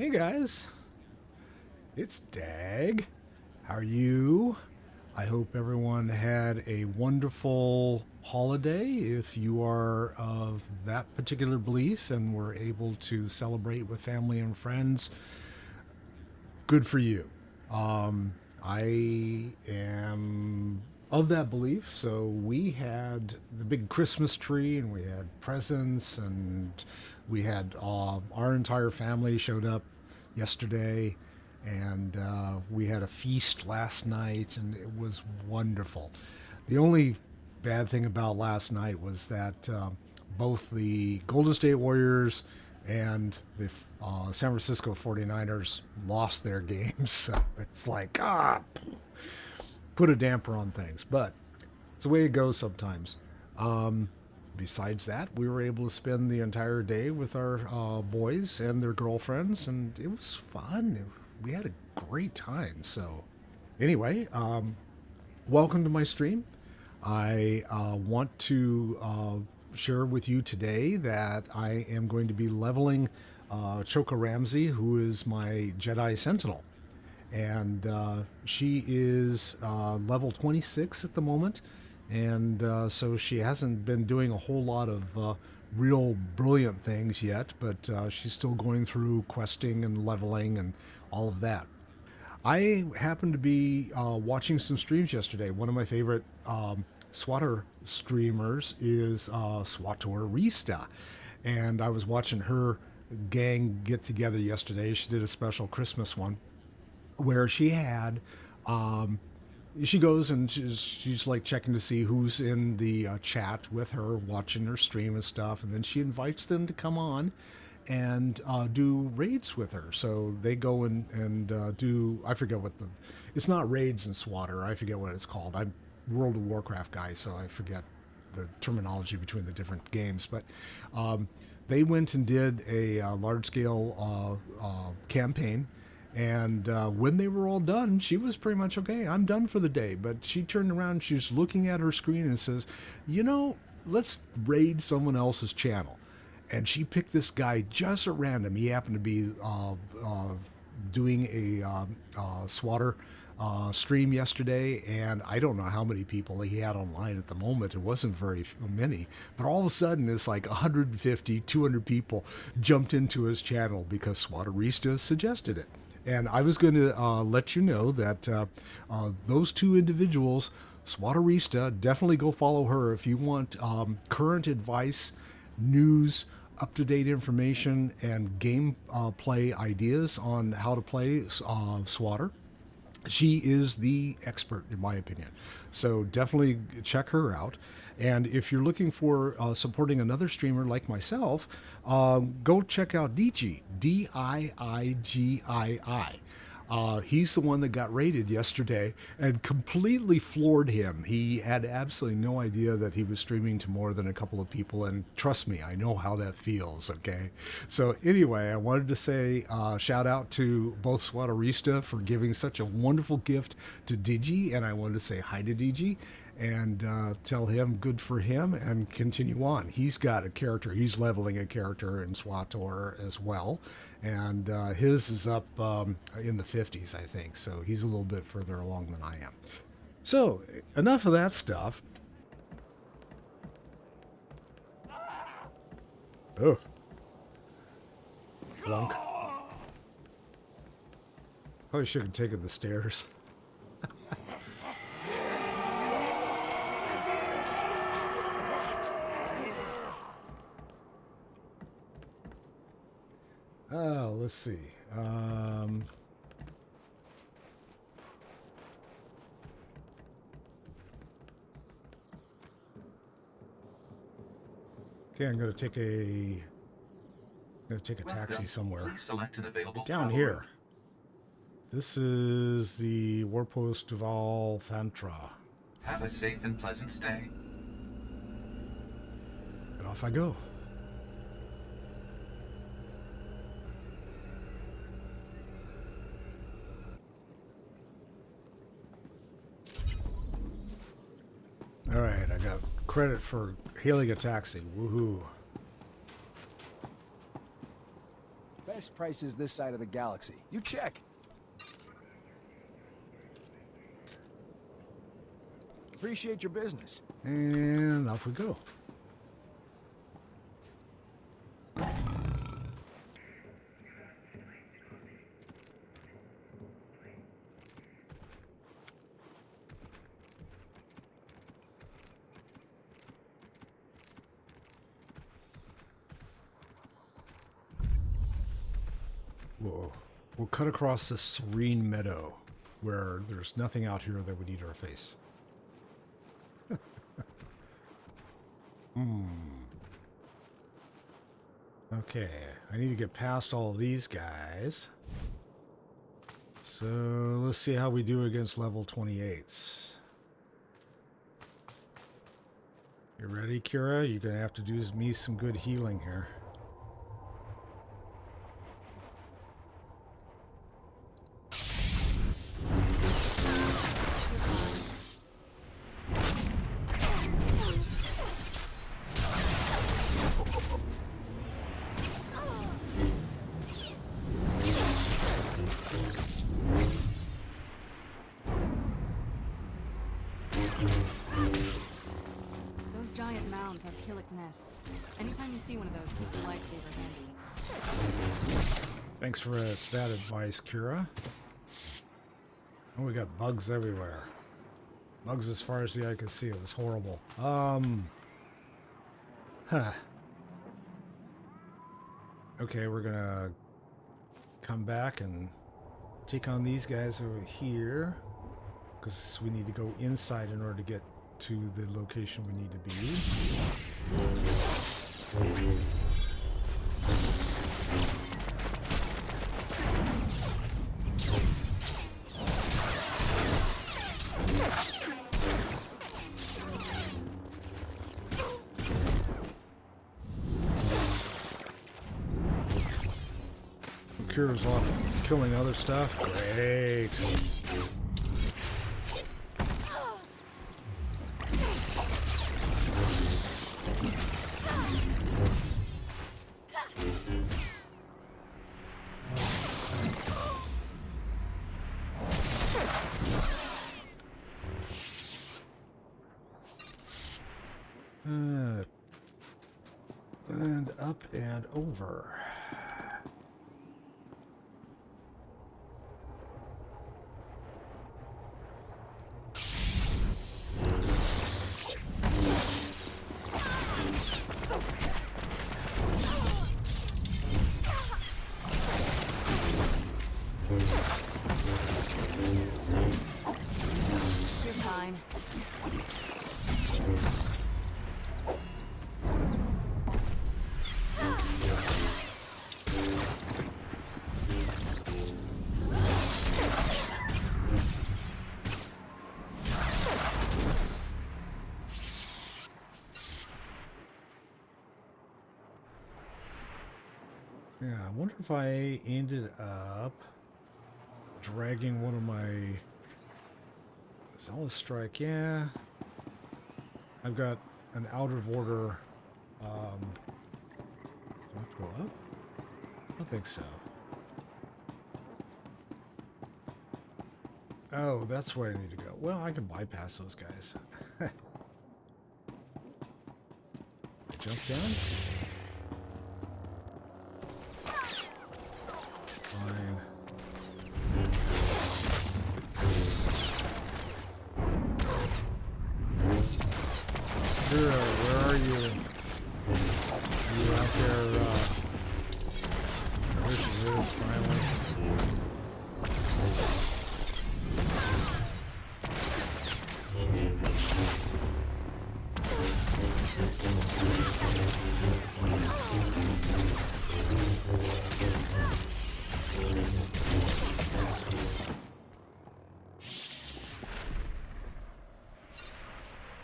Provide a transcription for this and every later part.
Hey guys, it's Dag. How are you? I hope everyone had a wonderful holiday. If you are of that particular belief and were able to celebrate with family and friends, good for you. I am of that belief, so we had the big Christmas tree and we had presents and we had our entire family showed up yesterday and we had a feast last night and it was wonderful. The only bad thing about last night was that both the Golden State Warriors and the San Francisco 49ers lost their games. So it's like, put a damper on things. But it's the way it goes sometimes. Besides that, we were able to spend the entire day with our boys and their girlfriends, and it was fun. We had a great time. So, anyway, welcome to my stream. I want to share with you today that I am going to be leveling Choka Ramsey, who is my Jedi Sentinel. And she is level 26 at the moment. And so she hasn't been doing a whole lot of real brilliant things yet, but she's still going through questing and leveling and all of that. I happened to be watching some streams yesterday. One of my favorite SWTOR streamers is SWTOR, and I was watching her gang get together yesterday. She did a special Christmas one where she had she goes and she's like checking to see who's in the chat with her, watching her stream and stuff, and then she invites them to come on and do raids with her. So they go and do, I forget what it's not raids in SWTOR, I forget what it's called. I'm World of Warcraft guy, so I forget the terminology between the different games. But they went and did a large-scale campaign, and when they were all done, she was pretty much, okay, I'm done for the day. But she turned around, she's looking at her screen and says, let's raid someone else's channel. And she picked this guy just at random. He happened to be doing a SWTOR stream yesterday, and I don't know how many people he had online at the moment. It wasn't very many, but all of a sudden it's like 150, 200 people jumped into his channel because SWTORista suggested it. And I was going to let you know that those two individuals, SWTORista, definitely go follow her if you want current advice, news, up-to-date information, and game play ideas on how to play SWTOR. She is the expert, in my opinion. So definitely check her out. And if you're looking for supporting another streamer like myself, go check out Diigi, Diigii. He's the one that got raided yesterday and completely floored him. He had absolutely no idea that he was streaming to more than a couple of people, and trust me, I know how that feels, okay? So anyway, I wanted to say shout out to both SWTORista for giving such a wonderful gift to Diigi, and I wanted to say hi to Diigi and tell him good for him and continue on. He's got a character. He's leveling a character in SWTOR as well. And his is up in the 50s, I think. So he's a little bit further along than I am. So enough of that stuff. Oh. Plunk. Probably should have taken the stairs. Oh, let's see. Okay, I'm gonna take a taxi somewhere. Please select an available Down travel here. route. This is the Warpost of Alfantra. Have a safe and pleasant stay. And off I go. All right, I got credit for hailing a taxi. Woohoo. Best prices this side of the galaxy. You check. Appreciate your business. And off we go. Whoa. We'll cut across this serene meadow where there's nothing out here that would eat our face. Okay, I need to get past all of these guys. So let's see how we do against level 28s. You ready, Kira? You're going to have to do me some good healing here. Those giant mounds are Killick nests. Anytime you see one of those, keep your lightsaber handy. Thanks for that advice, Kira. Oh, we got bugs everywhere. Bugs as far as the eye can see. It was horrible. Okay, we're gonna come back and take on these guys over here, because we need to go inside in order to get to the location we need to be. Kira's off killing other stuff. Great. And up and over. You're fine. Yeah, I wonder if I ended up dragging one of my Zealous Strike. Yeah, I've got an out of order. Do I have to go up? I don't think so. Oh, that's where I need to go. Well, I can bypass those guys. I jump down. Fine. Kira, where are you? Are you out there? There she is, finally.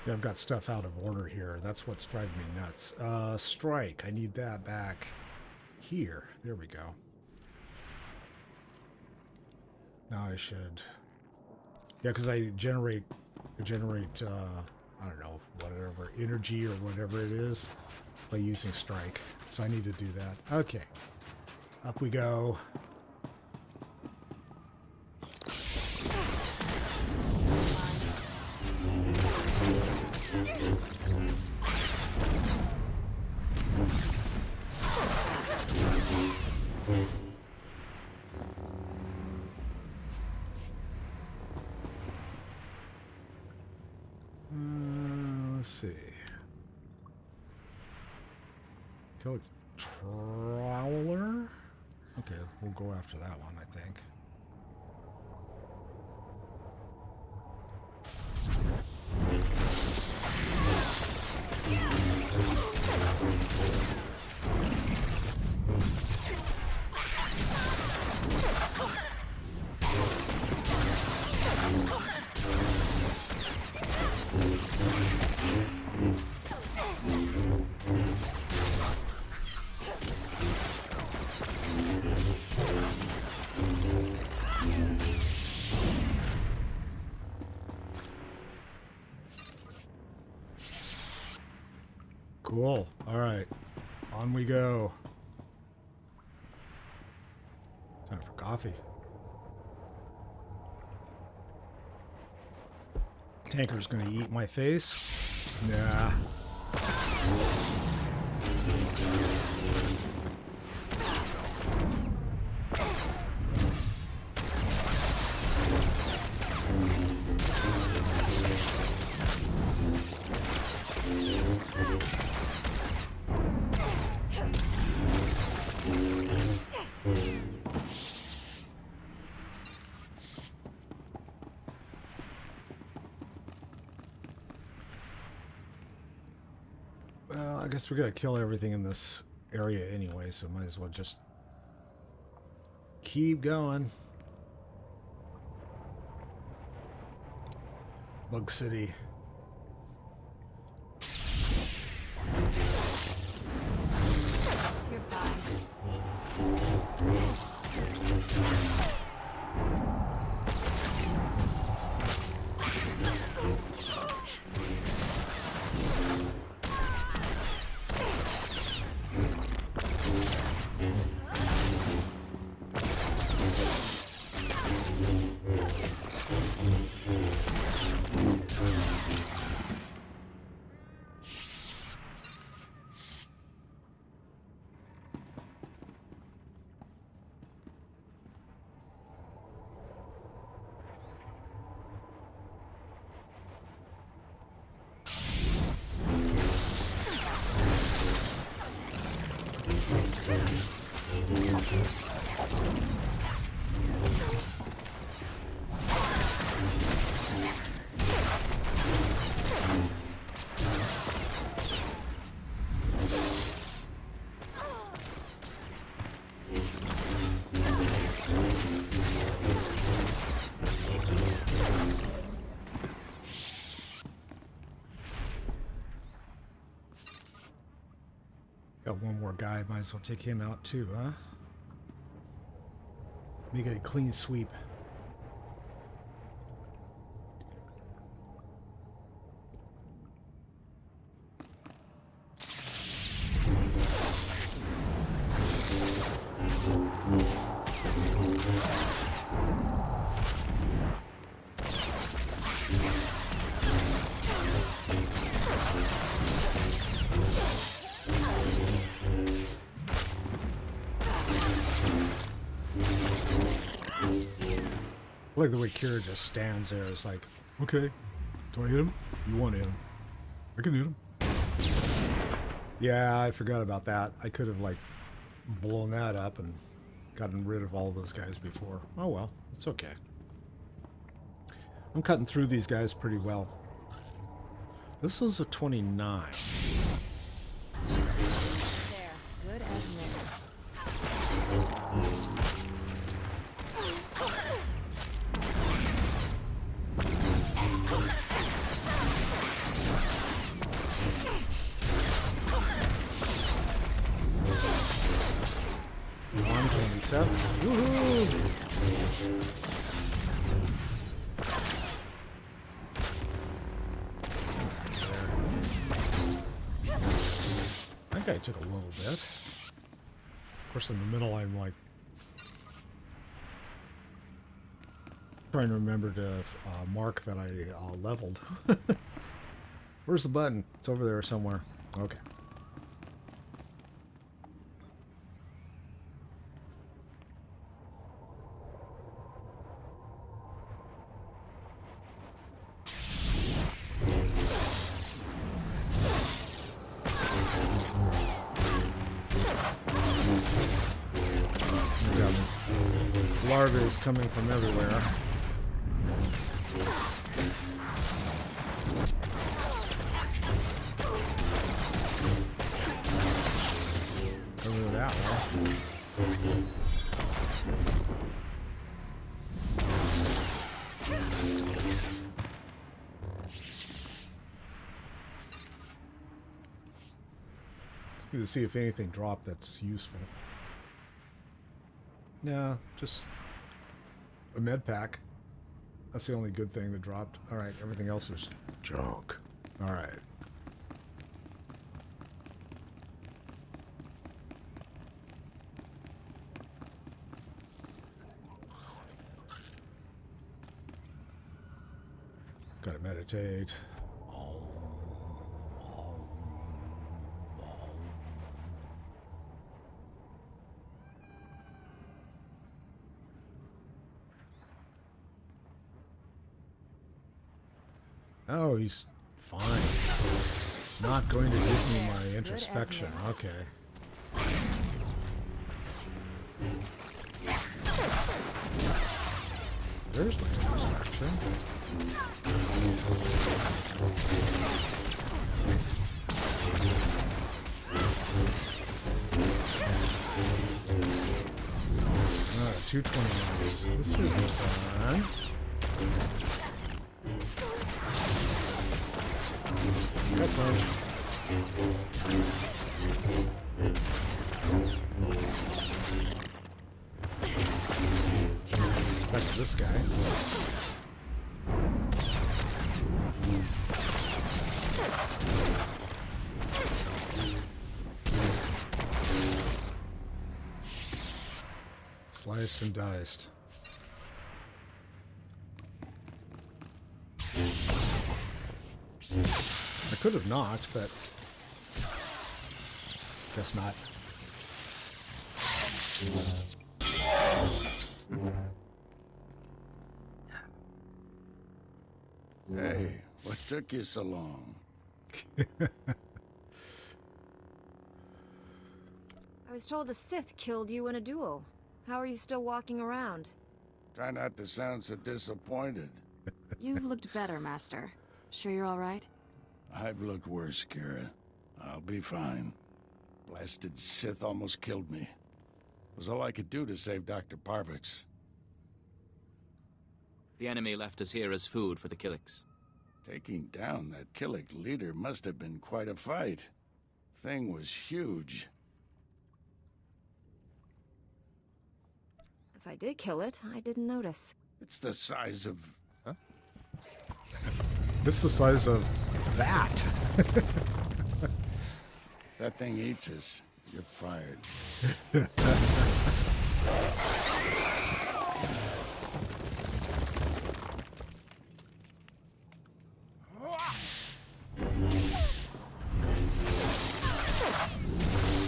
Yeah, I've got stuff out of order here. That's what's driving me nuts. Strike. I need that back here. There we go. Now I should... Yeah, because I generate, I don't know, whatever, energy or whatever it is by using strike. So I need to do that. Okay. Up we go. Let's see. Kill a trawler? Okay, we'll go after that one, I think. Cool. All right. On we go. Time for coffee. Tanker's gonna eat my face. Nah. Well, I guess we gotta kill everything in this area anyway, so might as well just keep going. Bug City. You're fine. Got one more guy, might as well take him out too, huh? Make it a clean sweep. I like the way Kira just stands there. It's like, okay, do I hit him? You want to hit him? I can hit him. Yeah, I forgot about that. I could have, like, blown that up and gotten rid of all those guys before. Oh well, it's okay. I'm cutting through these guys pretty well. This is a 29. There. Good as new. Woohoo! That guy took a little bit. Of course, in the middle, I'm like trying to remember to mark that I leveled. Where's the button? It's over there somewhere. Okay. Larvae is coming from everywhere. Over that way. It's good to see if anything dropped that's useful. Yeah, just a med pack. That's the only good thing that dropped. Alright, everything else is junk. Alright. Gotta meditate. Oh, he's fine. Not going to give me my introspection. Okay. There's my introspection. Alright, 220. This should be fine. That's fine. Back to this guy. Sliced and diced. I could have knocked, but guess not. Hey, what took you so long? I was told the Sith killed you in a duel. How are you still walking around? Try not to sound so disappointed. You've looked better, Master. Sure you're all right? I've looked worse, Kira. I'll be fine. Blasted Sith almost killed me. It was all I could do to save Dr. Parvix. The enemy left us here as food for the Killiks. Taking down that Killik leader must have been quite a fight. Thing was huge. If I did kill it, I didn't notice. It's the size of... This is the size of that. If that thing eats us, you're fired. I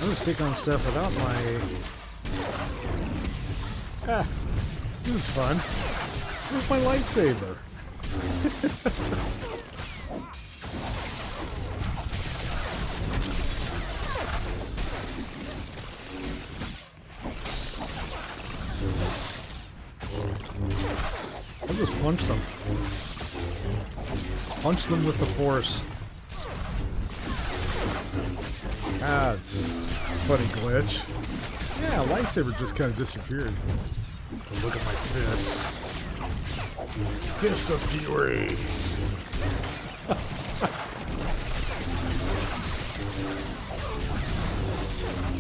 just take on stuff without my... Ah, this is fun. Where's my lightsaber? I'll just punch them. Punch them with the Force. Ah, it's a funny glitch. Yeah, lightsaber just kind of disappeared. But look at my fist. Fist of fury.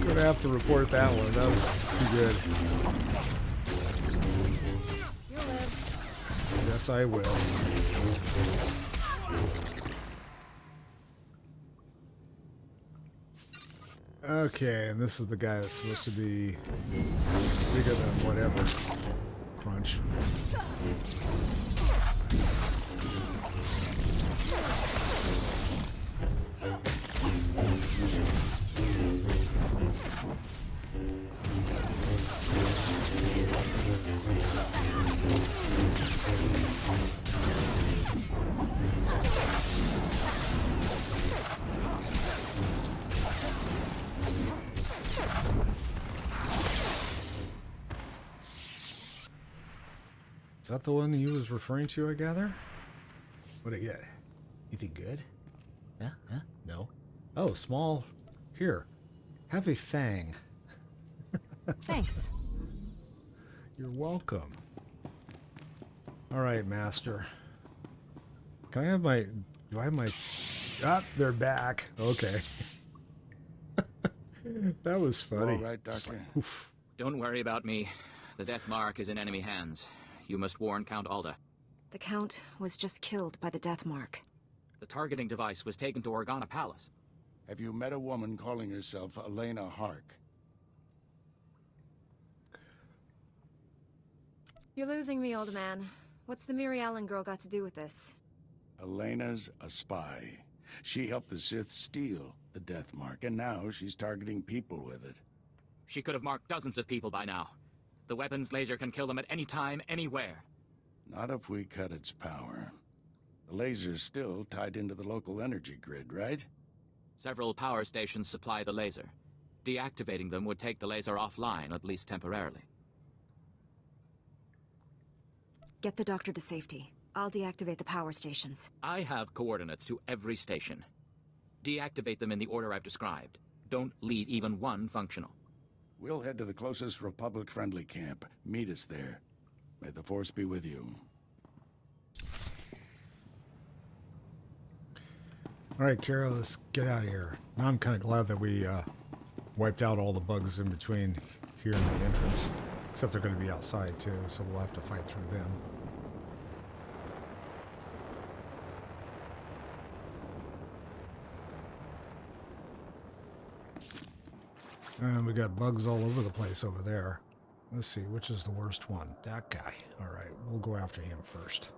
Gonna have to report that one. That was too good. You'll live. Yes, I will. Okay, and this is the guy that's supposed to be bigger than whatever. Crunch. Is that the one he was referring to, I gather? What'd I get? You think good? Huh? Huh? No. Oh, small. Here. Have a fang. Thanks. You're welcome. Alright, master. Can I have my... Do I have my... Ah, they're back. Okay. That was funny. All right, Doctor. Oof. Don't worry about me. The death mark is in enemy hands. You must warn Count Alda. The Count was just killed by the death mark. The targeting device was taken to Organa Palace. Have you met a woman calling herself Elena Hark? You're losing me, old man. What's the Miri Allen girl got to do with this? Elena's a spy. She helped the Sith steal the death mark, and now she's targeting people with it. She could have marked dozens of people by now. The weapon's laser can kill them at any time, anywhere. Not if we cut its power. The laser's still tied into the local energy grid, right? Several power stations supply the laser. Deactivating them would take the laser offline, at least temporarily. Get the doctor to safety. I'll deactivate the power stations. I have coordinates to every station. Deactivate them in the order I've described. Don't leave even one functional. We'll head to the closest Republic-friendly camp. Meet us there. May the Force be with you. Alright, Kara, let's get out of here. Now I'm kind of glad that we wiped out all the bugs in between here and the entrance. Except they're going to be outside too, so we'll have to fight through them. And we got bugs all over the place over there. Let's see, which is the worst one? That guy. Alright, we'll go after him first.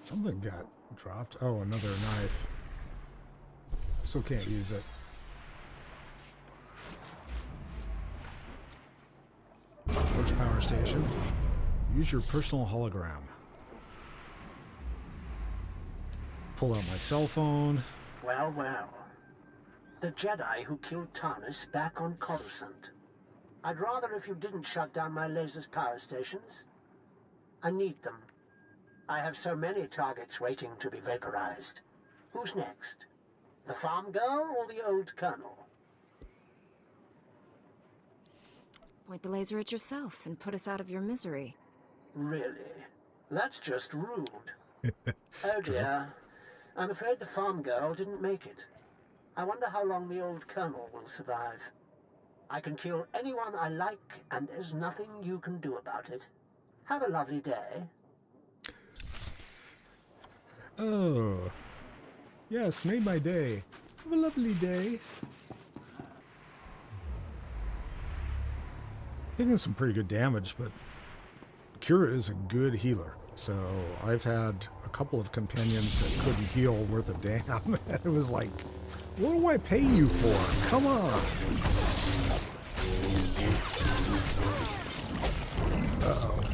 Something got dropped. Oh, another knife. Still can't use it. Approach power station. Use your personal hologram. Pull out my cell phone. Well, well. The Jedi who killed Tarnis back on Coruscant. I'd rather if you didn't shut down my laser's power stations. I need them. I have so many targets waiting to be vaporized. Who's next? The farm girl or the old colonel? Point the laser at yourself and put us out of your misery. Really? That's just rude. Oh dear. I'm afraid the farm girl didn't make it. I wonder how long the old colonel will survive. I can kill anyone I like, and there's nothing you can do about it. Have a lovely day. Oh. Yes, made my day. Have a lovely day. Taking some pretty good damage, but Kira is a good healer. So I've had a couple of companions that couldn't heal worth a damn. It was like, what do I pay you for? Come on. Uh-oh.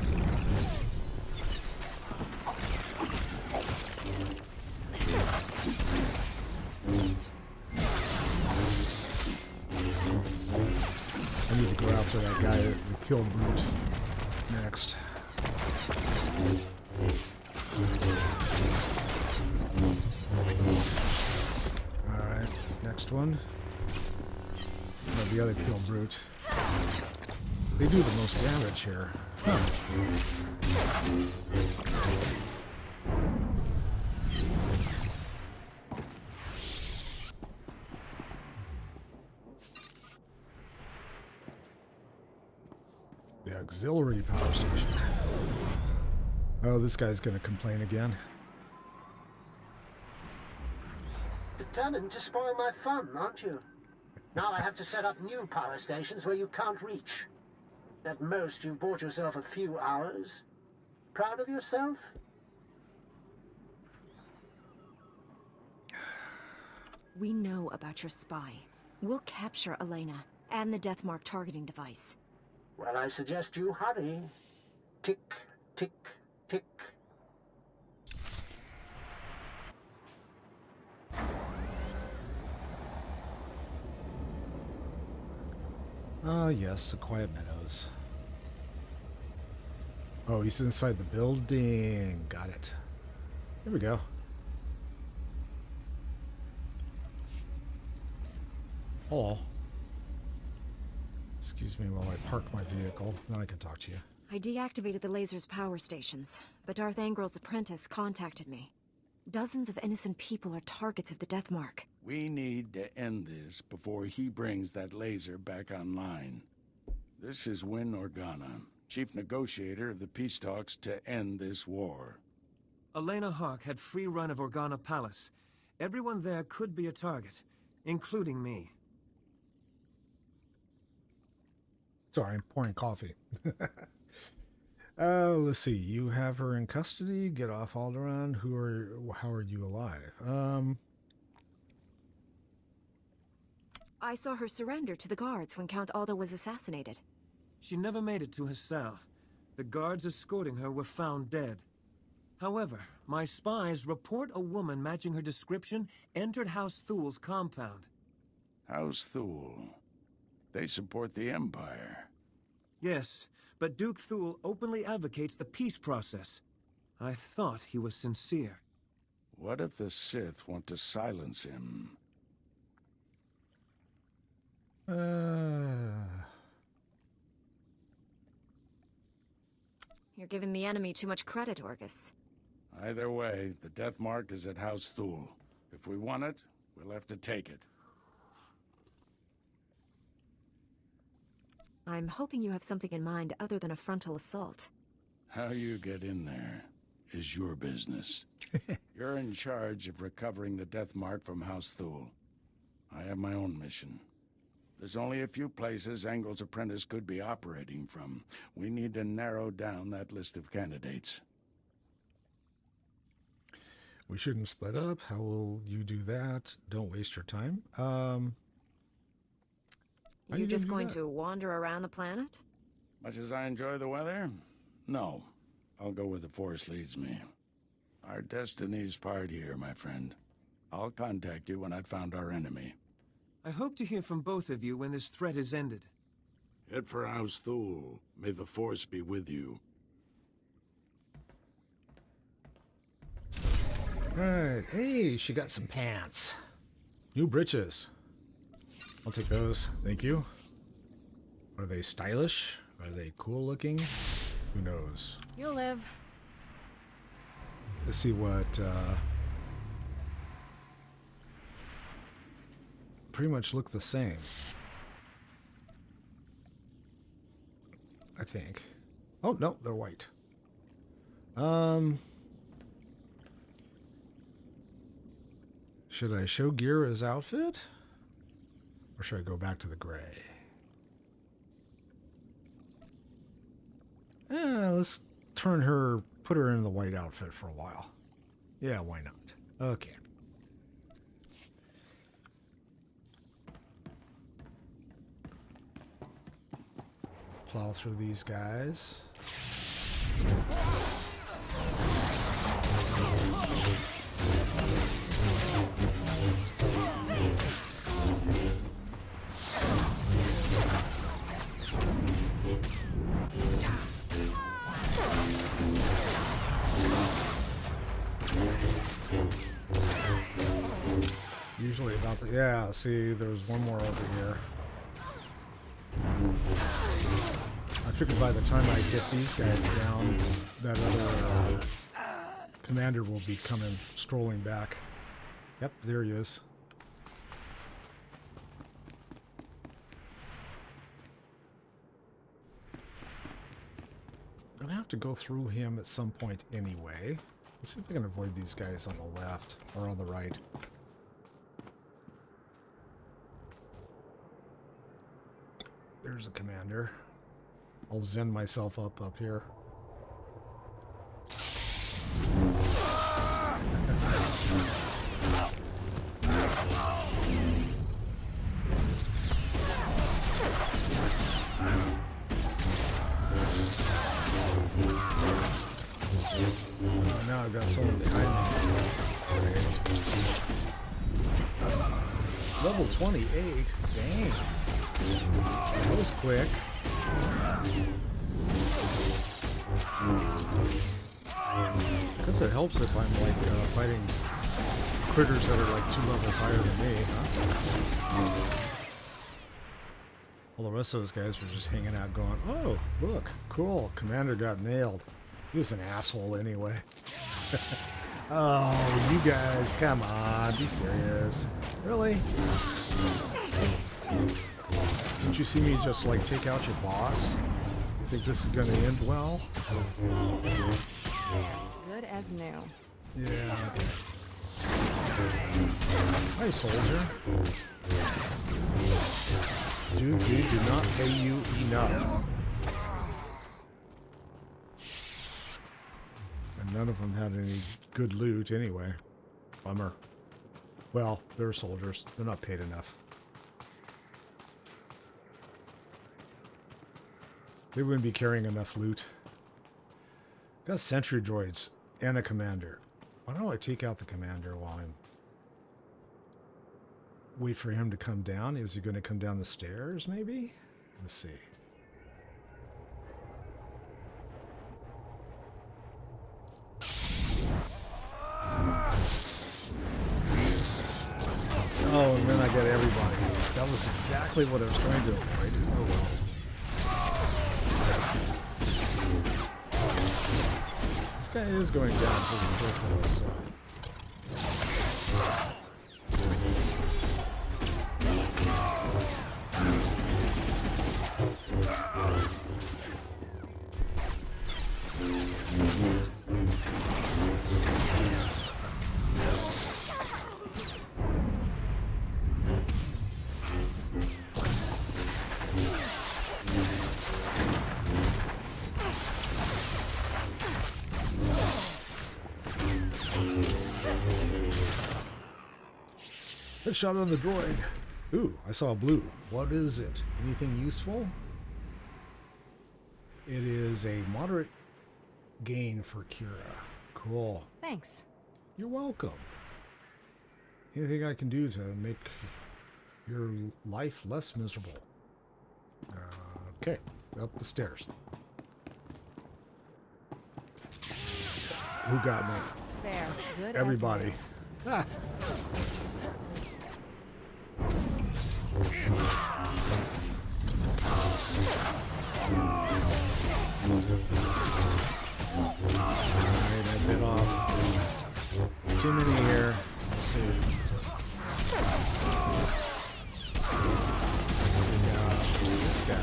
I need to go after that guy that killed Brute next. Alright, next one. No, the other kill Brute. They do the most damage here. Huh. The auxiliary power station. Oh, this guy's gonna complain again. Determined to spoil my fun, aren't you? Now I have to set up new power stations where you can't reach. At most, you've bought yourself a few hours. Proud of yourself? We know about your spy. We'll capture Elena and the Deathmark targeting device. Well, I suggest you hurry. Tick, tick, tick. Ah, yes, the Quiet Meadows. Oh, he's inside the building. Got it. Here we go. Hello. Excuse me while I park my vehicle. Now I can talk to you. I deactivated the laser's power stations, but Darth Angril's apprentice contacted me. Dozens of innocent people are targets of the Deathmark. We need to end this before he brings that laser back online. This is Win Organa, chief negotiator of the peace talks to end this war. Elena Hawk had free run of Organa Palace. Everyone there could be a target, including me. Sorry, I'm pouring coffee. Let's see. You have her in custody. Get off Alderaan. How are you alive? I saw her surrender to the guards when Count Aldo was assassinated. She never made it to her cell. The guards escorting her were found dead. However, my spies report a woman matching her description entered House Thul's compound. House Thul. They support the Empire. Yes, but Duke Thul openly advocates the peace process. I thought he was sincere. What if the Sith want to silence him? You're giving the enemy too much credit, Orgus. Either way, the Deathmark is at House Thul. If we want it, we'll have to take it. I'm hoping you have something in mind other than a frontal assault. How you get in there is your business. You're in charge of recovering the Deathmark from House Thul. I have my own mission. There's only a few places Angril's apprentice could be operating from. We need to narrow down that list of candidates. We shouldn't split up. How will you do that? Don't waste your time. You're just going to wander around the planet? Much as I enjoy the weather, no. I'll go where the Force leads me. Our destiny's part here, my friend. I'll contact you when I've found our enemy. I hope to hear from both of you when this threat is ended. Head for House Thul. May the Force be with you. Right. Hey, she got some pants. New breeches. I'll take those. Thank you. Are they stylish? Are they cool looking? Who knows? You'll live. Let's see what, pretty much look the same. I think. Oh, no, they're white. Should I show Gira's outfit? Or should I go back to the gray? Let's put her in the white outfit for a while. Yeah, why not? Okay. Plow through these guys. Yeah, see, there's one more over here. I figured by the time I get these guys down, that other commander will be coming, strolling back. Yep, there he is. I'm gonna have to go through him at some point anyway. Let's see if I can avoid these guys on the left or on the right. There's a commander. I'll zen myself up here. Oh, now I've got someone behind me. Great. Level 28. Dang. That was quick. I guess it helps if I'm like fighting critters that are like 2 levels higher than me, huh? All the rest of those guys were just hanging out going, oh, look, cool, Commander got nailed. He was an asshole anyway. Oh, you guys, come on, be serious. Really? Didn't you see me just like take out your boss? You think this is gonna end well? Good as new. Yeah, okay. Hi, soldier. Dude, we do not pay you enough. And none of them had any good loot anyway. Bummer. Well, they're soldiers. They're not paid enough. They wouldn't be carrying enough loot. Got sentry droids and a commander. Why don't I take out the commander while I'm... Wait for him to come down? Is he going to come down the stairs, maybe? Let's see. Oh, and then I got everybody. That was exactly what I was trying to avoid. Oh well. This guy is going down pretty quickly, so... Shot on the droid. Ooh, I saw blue. What is it? Anything useful? It is a moderate gain for Kira. Cool. Thanks. You're welcome. Anything I can do to make your life less miserable? Okay, up the stairs. Who got me? There. Good Everybody. Ah. Alright, I bit off. Too many here. Let's see. This guy.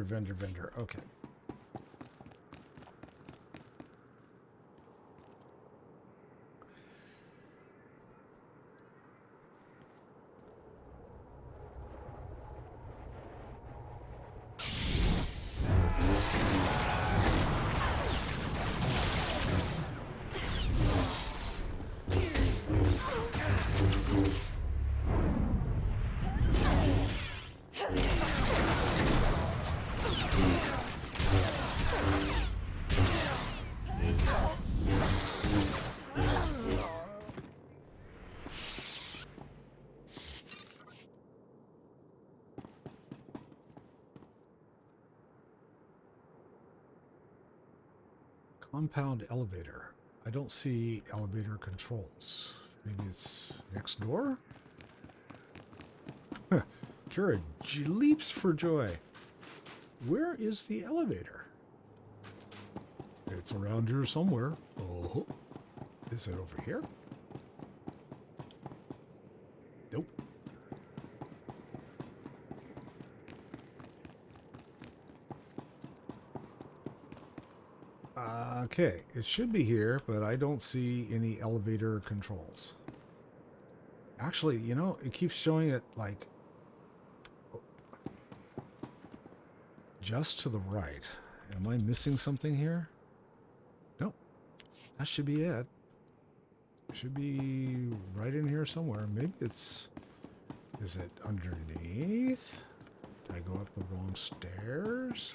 Vendor. Okay. Compound elevator. I don't see elevator controls. Maybe it's next door? Huh. Kira leaps for joy. Where is the elevator? It's around here somewhere. Oh, is it over here? Nope. Okay, it should be here, but I don't see any elevator controls. Actually, you know, it keeps showing it like just to the right. Am I missing something here? Nope. That should be it. Should be right in here somewhere. Maybe it's... Is it underneath? Did I go up the wrong stairs?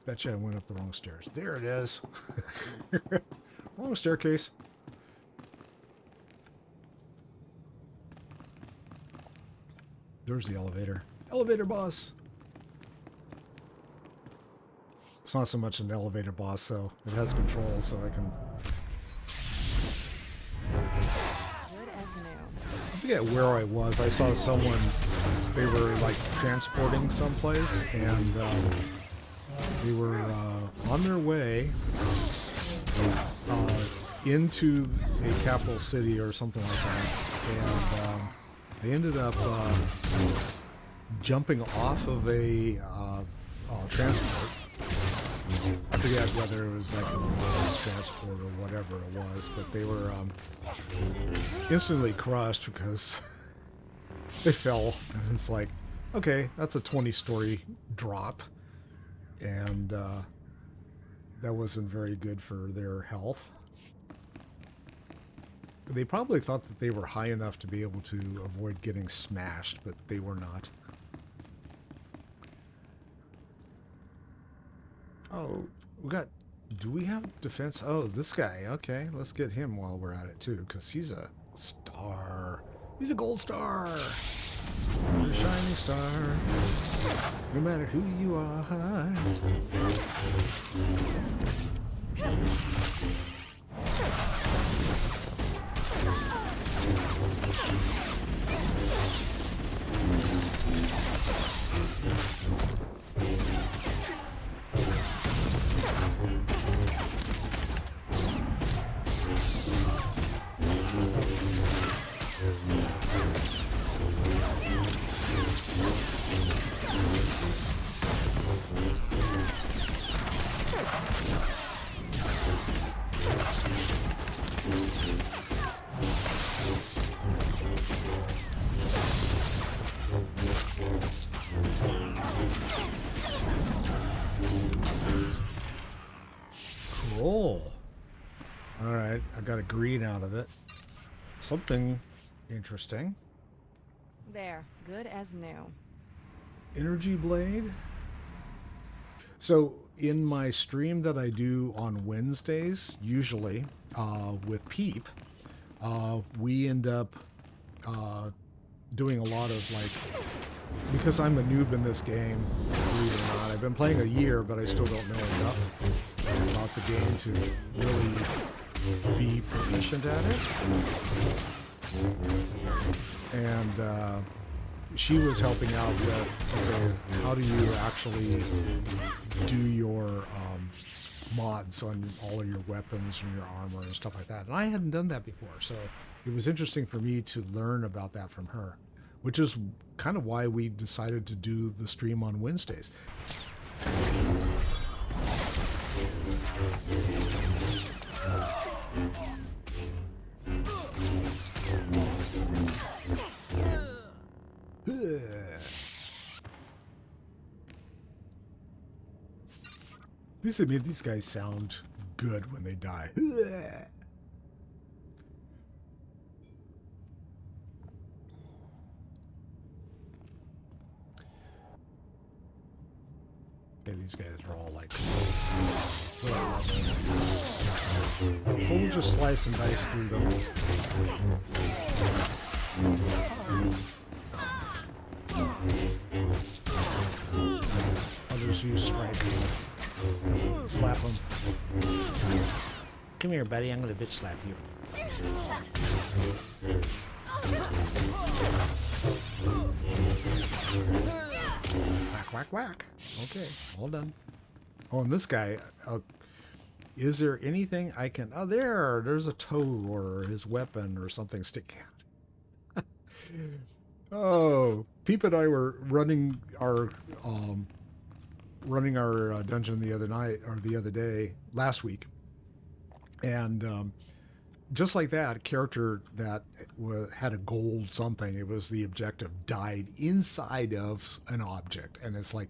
Betcha I went up the wrong stairs. There it is. Wrong staircase. There's the elevator. Elevator boss. It's not so much an elevator boss, so it has controls, so I can... Good as new. I forget where I was. I saw someone, they were like transporting someplace, and they were on their way into a capital city or something like that, and they ended up jumping off of a transport. I forget whether it was like a mass transport or whatever it was, but they were instantly crushed because they fell. And it's like, okay, that's a 20-story drop, and that wasn't very good for their health. They probably thought that they were high enough to be able to avoid getting smashed, but they were not. Oh, do we have defense? Oh, this guy. Okay, let's get him while we're at it too, because he's a star. He's a gold star. A shining star. No matter who you are. Cool. Alright, I got a green out of it. Something interesting. There, good as new. Energy blade. So in my stream that I do on Wednesdays, usually with Peep, we end up doing a lot of like, because I'm a noob in this game, believe it or not, I've been playing a year, but I still don't know enough about the game to really be proficient at it. And she was helping out with, okay, how do you actually do your mods on all of your weapons and your armor and stuff like that. And I hadn't done that before, so it was interesting for me to learn about that from her, which is kind of why we decided to do the stream on Wednesdays. At least I made these guys sound good when they die. Okay, these guys are all like... So we'll just slice and dice through them. I'll just use strike. Slap them. Come here, buddy. I'm gonna bitch slap you. Whack, whack, whack. Okay, all done. Oh, and this guy, is there anything I can... Oh, there's a toe or his weapon or something sticking out. Oh, Peep and I were running our dungeon the other night, or the other day, last week. And just like that, a character that had a gold something, it was the objective, died inside of an object. And it's like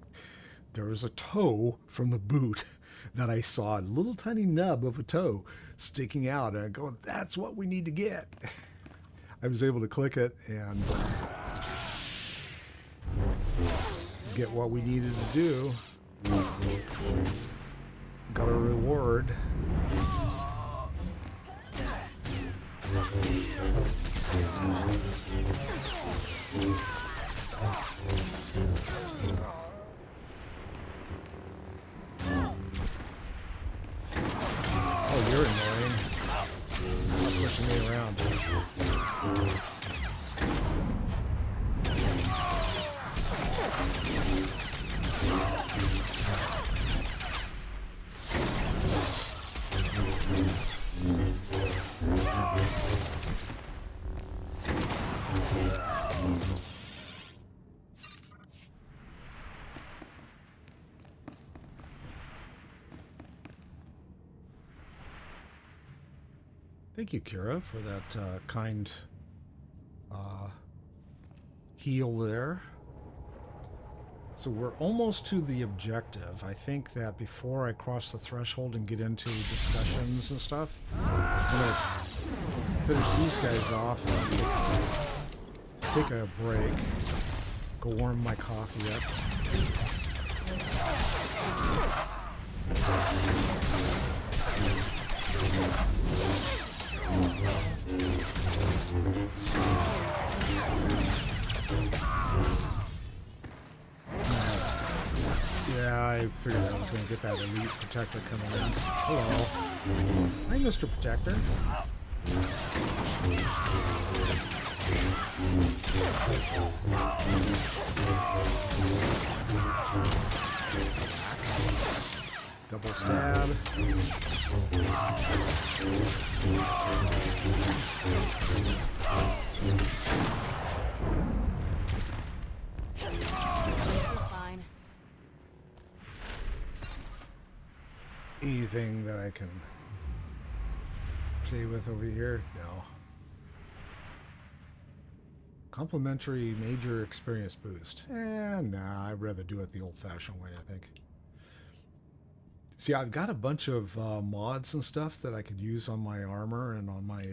there was a toe from the boot that I saw, a little tiny nub of a toe sticking out. And I go, that's what we need to get. I was able to click it and get what we needed to do. Got a reward. Oh, you're annoying. Stop pushing me around. Thank you, Kira, for that kind heal there. So we're almost to the objective. I think that before I cross the threshold and get into discussions and stuff, I'm going to finish these guys off and take a break, go warm my coffee up. Yeah, I figured I was going to get that elite protector coming in. Hello. Hi, Mr. Protector. Double stab. Fine. Anything that I can play with over here? No. Complimentary major experience boost. Nah, I'd rather do it the old-fashioned way, I think. See, I've got a bunch of mods and stuff that I could use on my armor and on my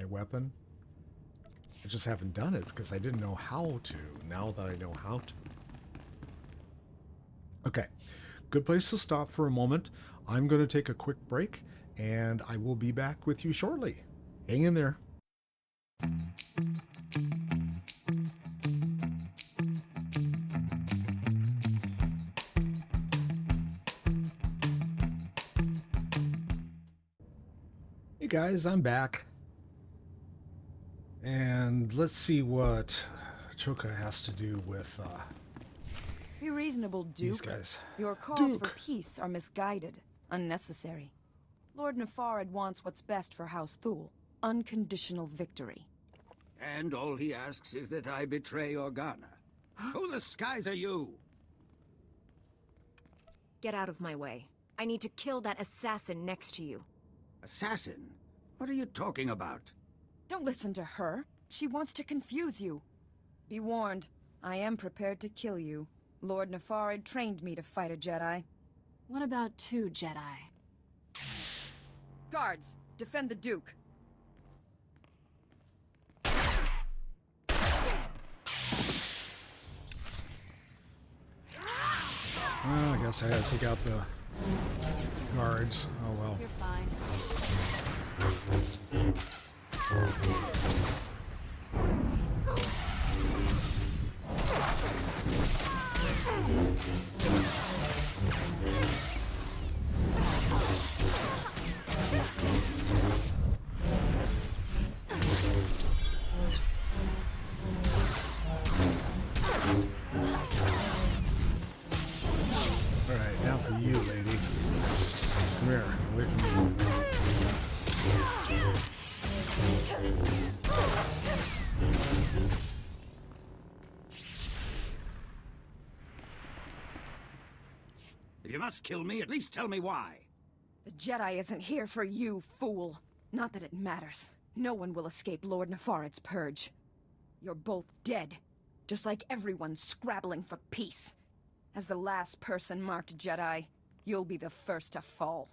weapon. I just haven't done it because I didn't know how to. Now that I know how to. Okay, good place to stop for a moment. I'm going to take a quick break, and I will be back with you shortly. Hang in there. Hey guys, I'm back. And let's see what Choka has to do with Be reasonable, Duke. these guys. Your calls Duke. for peace are misguided, unnecessary. Lord Nefarad wants what's best for House Thule. Unconditional victory. And all he asks is that I betray Organa. Who the skies are you? Get out of my way. I need to kill that assassin next to you. Assassin? What are you talking about? Don't listen to her. She wants to confuse you. Be warned, I am prepared to kill you. Lord Nefarad trained me to fight a Jedi. What about 2 Jedi? Guards, defend the Duke. Well, I guess I had to take out the guards. Oh well. You're fine. Alright, now for you, lady. Come here, away from me. If you must kill me, at least tell me why. The Jedi isn't here for you, fool. Not that it matters. No one will escape Lord Nefarid's purge. You're both dead, just like everyone scrabbling for peace. As the last person marked Jedi, you'll be the first to fall.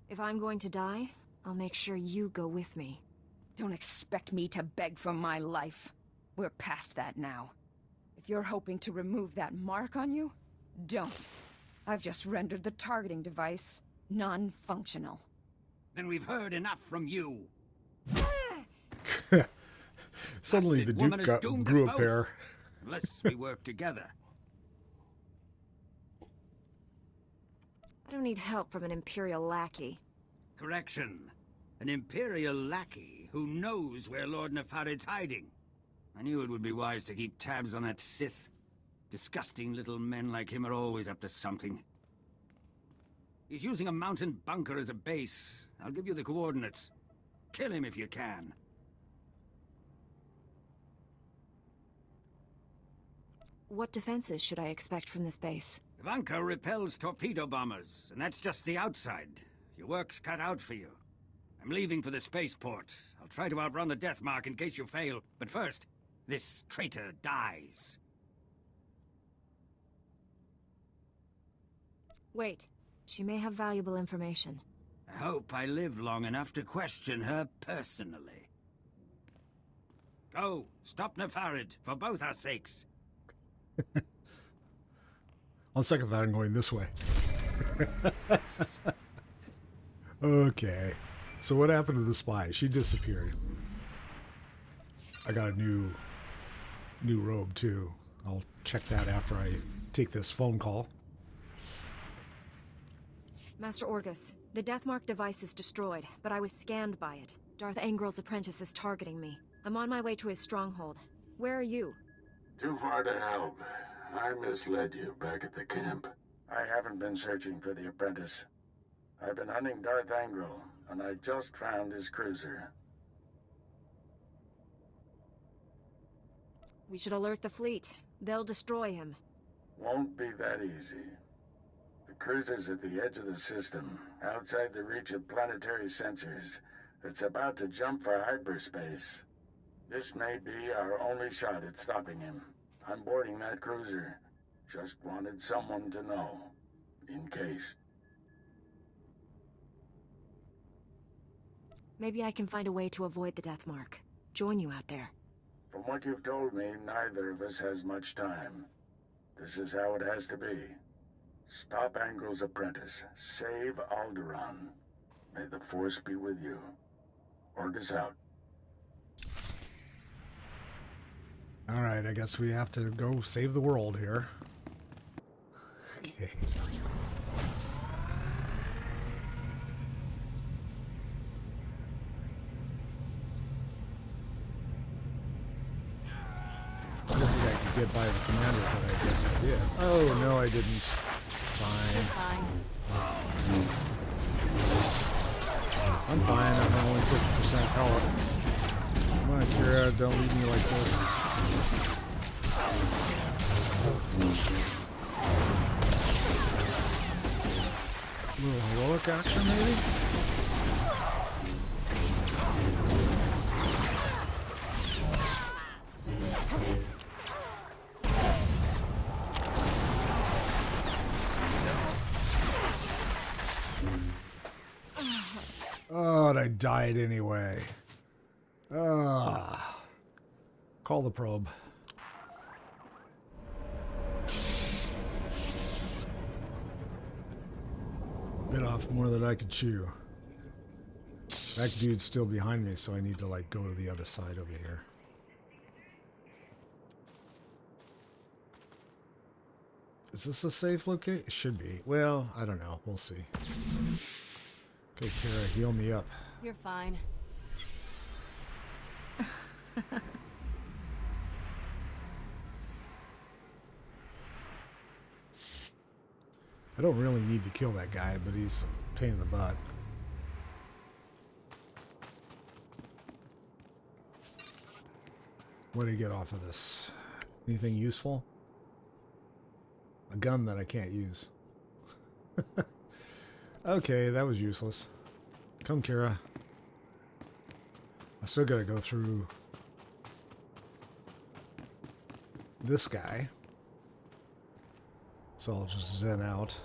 If I'm going to die, I'll make sure you go with me. Don't expect me to beg for my life. We're past that now. If you're hoping to remove that mark on you, don't. I've just rendered the targeting device non-functional. Then we've heard enough from you. Suddenly the Blasted woman Duke is doomed us grew a both, pair. Unless we work together. I don't need help from an Imperial lackey. Correction. An Imperial lackey who knows where Lord Nefarid's hiding. I knew it would be wise to keep tabs on that Sith. Disgusting little men like him are always up to something. He's using a mountain bunker as a base. I'll give you the coordinates. Kill him if you can. What defenses should I expect from this base? The bunker repels torpedo bombers, and that's just the outside. Your work's cut out for you. I'm leaving for the spaceport. I'll try to outrun the death mark in case you fail. But first, this traitor dies. Wait. She may have valuable information. I hope I live long enough to question her personally. Go, stop Nefarid, for both our sakes. On second thought, I'm going this way. Okay. So what happened to the spy? She disappeared. I got a new robe too. I'll check that after I take this phone call. Master Orgus, the Deathmark device is destroyed, but I was scanned by it. Darth Angrel's apprentice is targeting me. I'm on my way to his stronghold. Where are you? Too far to help. I misled you back at the camp. I haven't been searching for the apprentice. I've been hunting Darth Angrel, and I just found his cruiser. We should alert the fleet. They'll destroy him. Won't be that easy. The cruiser's at the edge of the system, outside the reach of planetary sensors. It's about to jump for hyperspace. This may be our only shot at stopping him. I'm boarding that cruiser. Just wanted someone to know, in case. Maybe I can find a way to avoid the Deathmark. Join you out there. From what you've told me, neither of us has much time. This is how it has to be. Stop Angrel's apprentice. Save Alderaan. May the Force be with you. Orgus out. Alright, I guess we have to go save the world here. Okay. I didn't think I could get by the commander, but I guess I did. Oh, no, I didn't. Fine. I'm fine. I'm only 50% health. Come on, Kira, don't leave me like this. A little heroic action, maybe? Oh, and I died anyway. Call the probe. Bit off more than I could chew. That dude's still behind me, so I need to, like, go to the other side over here. Is this a safe location? It should be. Well, I don't know. We'll see. Okay, Kara, heal me up. You're fine. I don't really need to kill that guy, but he's a pain in the butt. What do you get off of this? Anything useful? A gun that I can't use. Okay, that was useless. Come, Kara. I still gotta go through this guy. So I'll just zen out.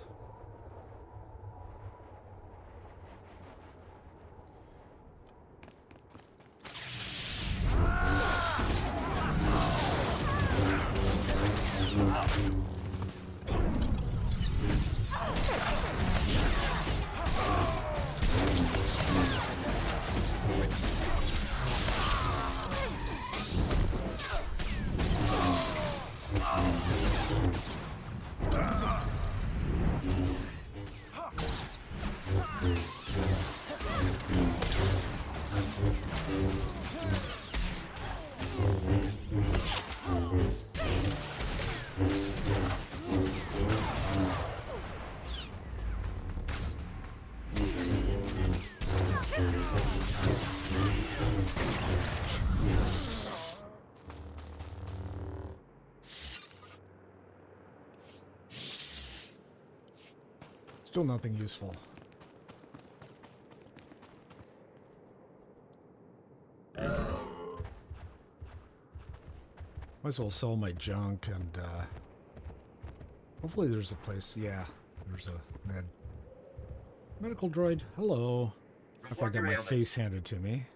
Still nothing useful. Might as well sell my junk and hopefully there's a place. Yeah, there's a medical droid. Hello. After I got my face handed to me.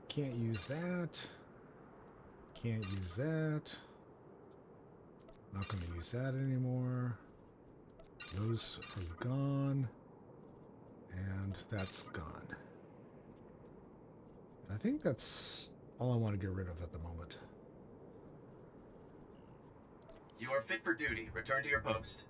Can't use that. Can't use that. Not going to use that anymore. Those are gone. And that's gone. I think that's all I want to get rid of at the moment. You are fit for duty. Return to your post.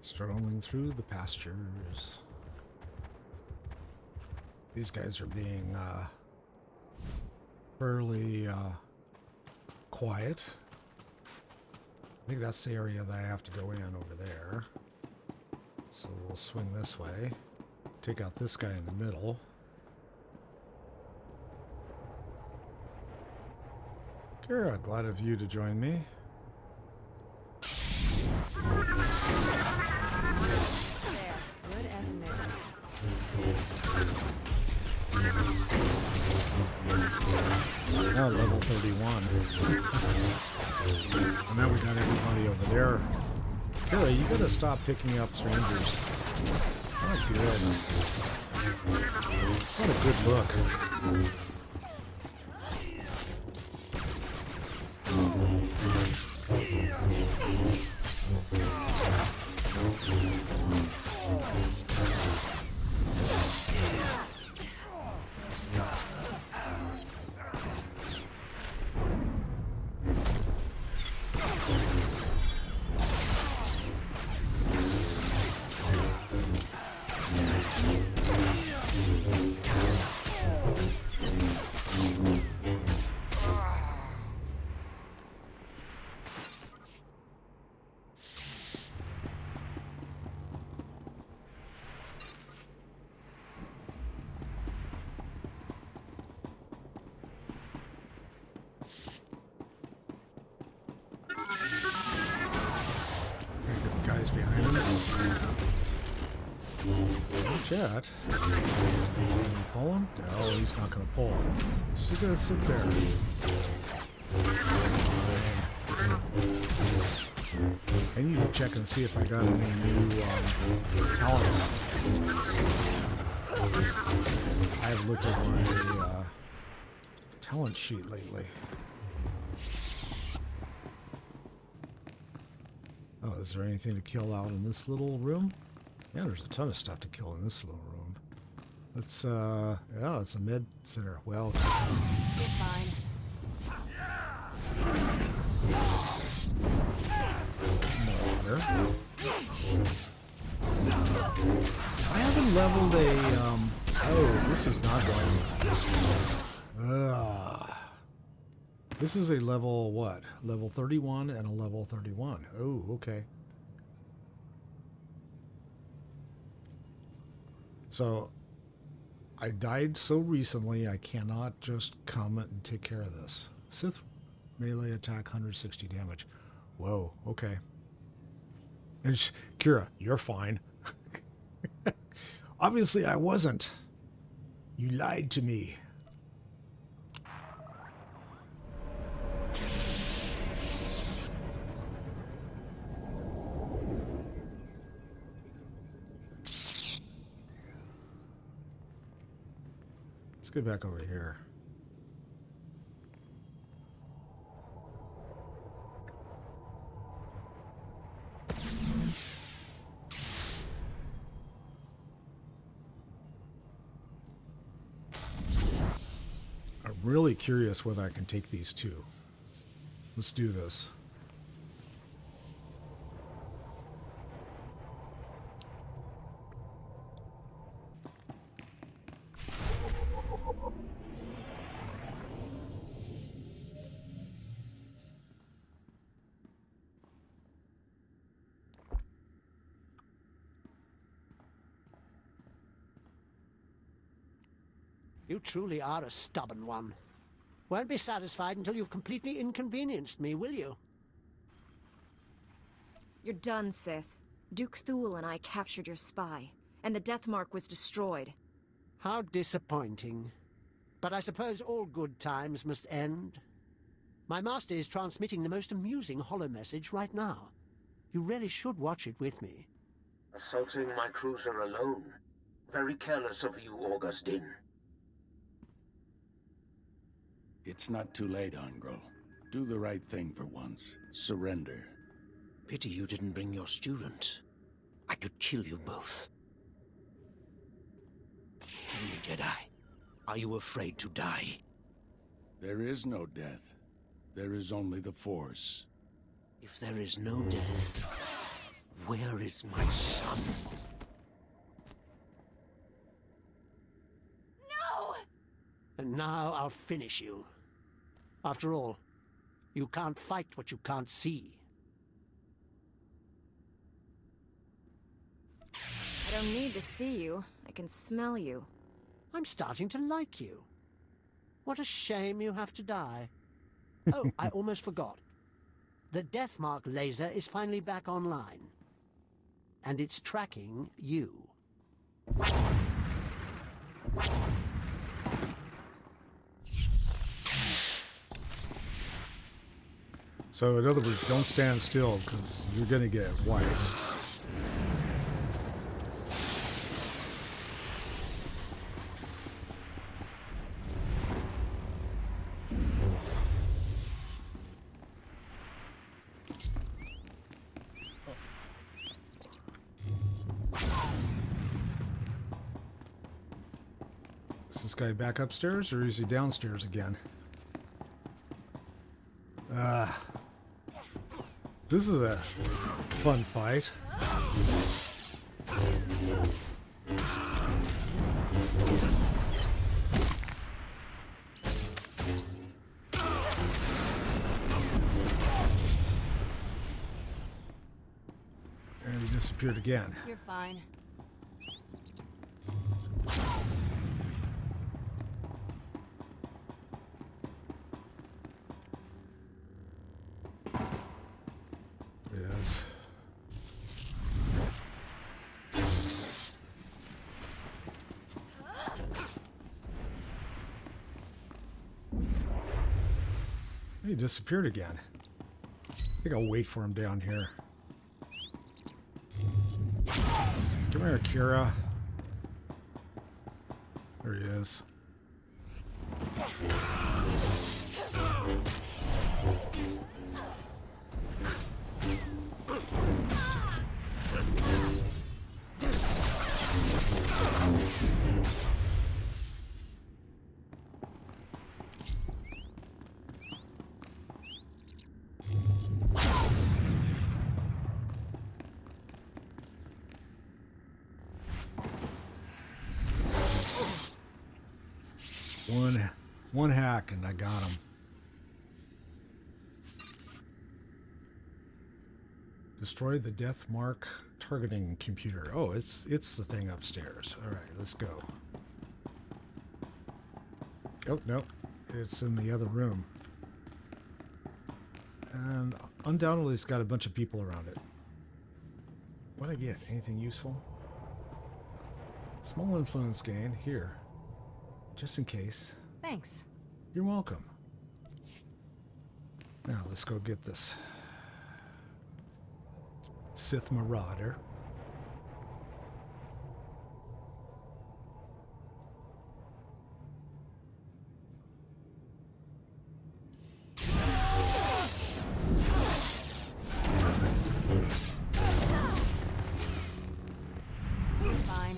Strolling through the pastures. These guys are being fairly quiet. I think that's the area that I have to go in over there. So we'll swing this way. Take out this guy in the middle. Kara, glad of you to join me. Good as new. Now level 31. And now we got everybody over there. Kara, you gotta stop picking up strangers. Not good. Not a good look. Guys behind him. Chat. Pull him? No, he's not gonna pull him. He's just gonna sit there. I need to check and see if I got any new talents. I have looked at my talent sheet lately. Oh, is there anything to kill out in this little room? Yeah, there's a ton of stuff to kill in this little room. Let's, yeah, it's a med center. Well, You're fine. water. I haven't leveled a, oh, this is not going. This is a level, what? Level 31 and a level 31. Oh, okay. So, I died so recently, I cannot just come and take care of this. Sith melee attack, 160 damage. Whoa, okay. And Kira, you're fine. Obviously, I wasn't. You lied to me. Let's get back over here. I'm really curious whether I can take these two. Let's do this. You truly are a stubborn one. Won't be satisfied until you've completely inconvenienced me, will you? You're done, Sith. Duke Thule and I captured your spy, and the death mark was destroyed. How disappointing. But I suppose all good times must end. My master is transmitting the most amusing holo message right now. You really should watch it with me. Assaulting my cruiser alone. Very careless of you, Augustine. It's not too late, Angro. Do the right thing for once. Surrender. Pity you didn't bring your student. I could kill you both. Tell me, Jedi, are you afraid to die? There is no death. There is only the Force. If there is no death, where is my son? No! And now I'll finish you. After all, you can't fight what you can't see. I don't need to see you. I can smell you. I'm starting to like you. What a shame you have to die. Oh, I almost forgot. The Deathmark laser is finally back online. And it's tracking you. So, in other words, don't stand still, because you're going to get wiped. Is this guy back upstairs, or is he downstairs again? This is a fun fight. And he disappeared again. You're fine. Yes. He disappeared again. I think I'll wait for him down here. Come here, Kira. There he is. One hack and I got him. Destroy the death mark targeting computer. Oh, it's the thing upstairs. All right, let's go. Oh, no. It's in the other room. And undoubtedly it's got a bunch of people around it. What'd I get? Anything useful? Small influence gain. Here. Just in case. Thanks. You're welcome. Now let's go get this Sith Marauder. Fine.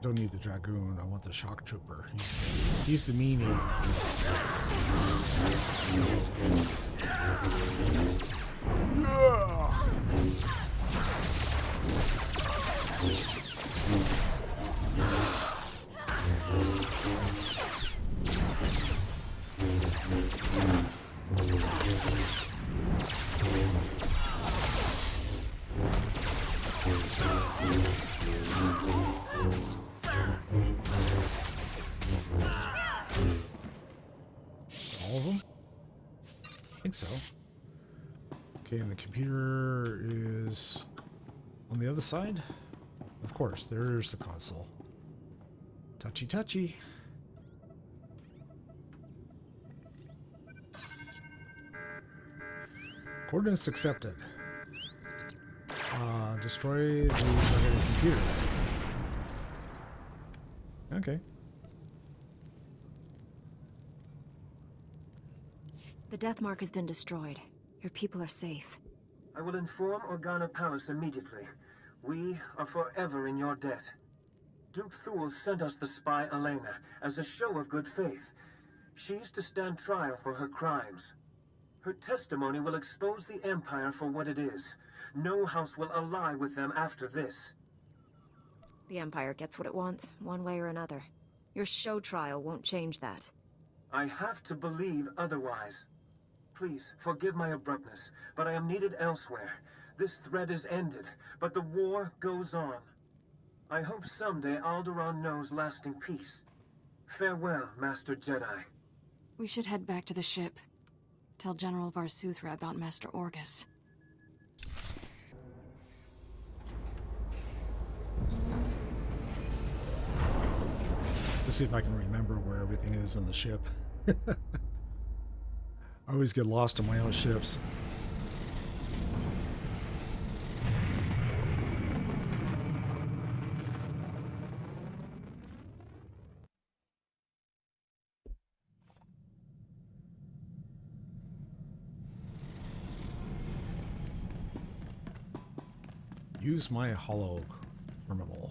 Don't need the Dragoon. I want the Shock Trooper. He's the meanie. All of them? I think so. Okay, and the computer is on the other side? Of course, there's the console. Touchy touchy. Coordinates accepted. Destroy the targeted computer. Okay. The death mark has been destroyed. Your people are safe. I will inform Organa Palace immediately. We are forever in your debt. Duke Thule sent us the spy Elena as a show of good faith. She's to stand trial for her crimes. Her testimony will expose the Empire for what it is. No house will ally with them after this. The Empire gets what it wants, one way or another. Your show trial won't change that. I have to believe otherwise. Please, forgive my abruptness, but I am needed elsewhere. This threat is ended, but the war goes on. I hope someday Alderaan knows lasting peace. Farewell, Master Jedi. We should head back to the ship. Tell General Varsuthra about Master Orgus. Let's see if I can remember where everything is in the ship. I always get lost in my own ships. Use my holo terminal.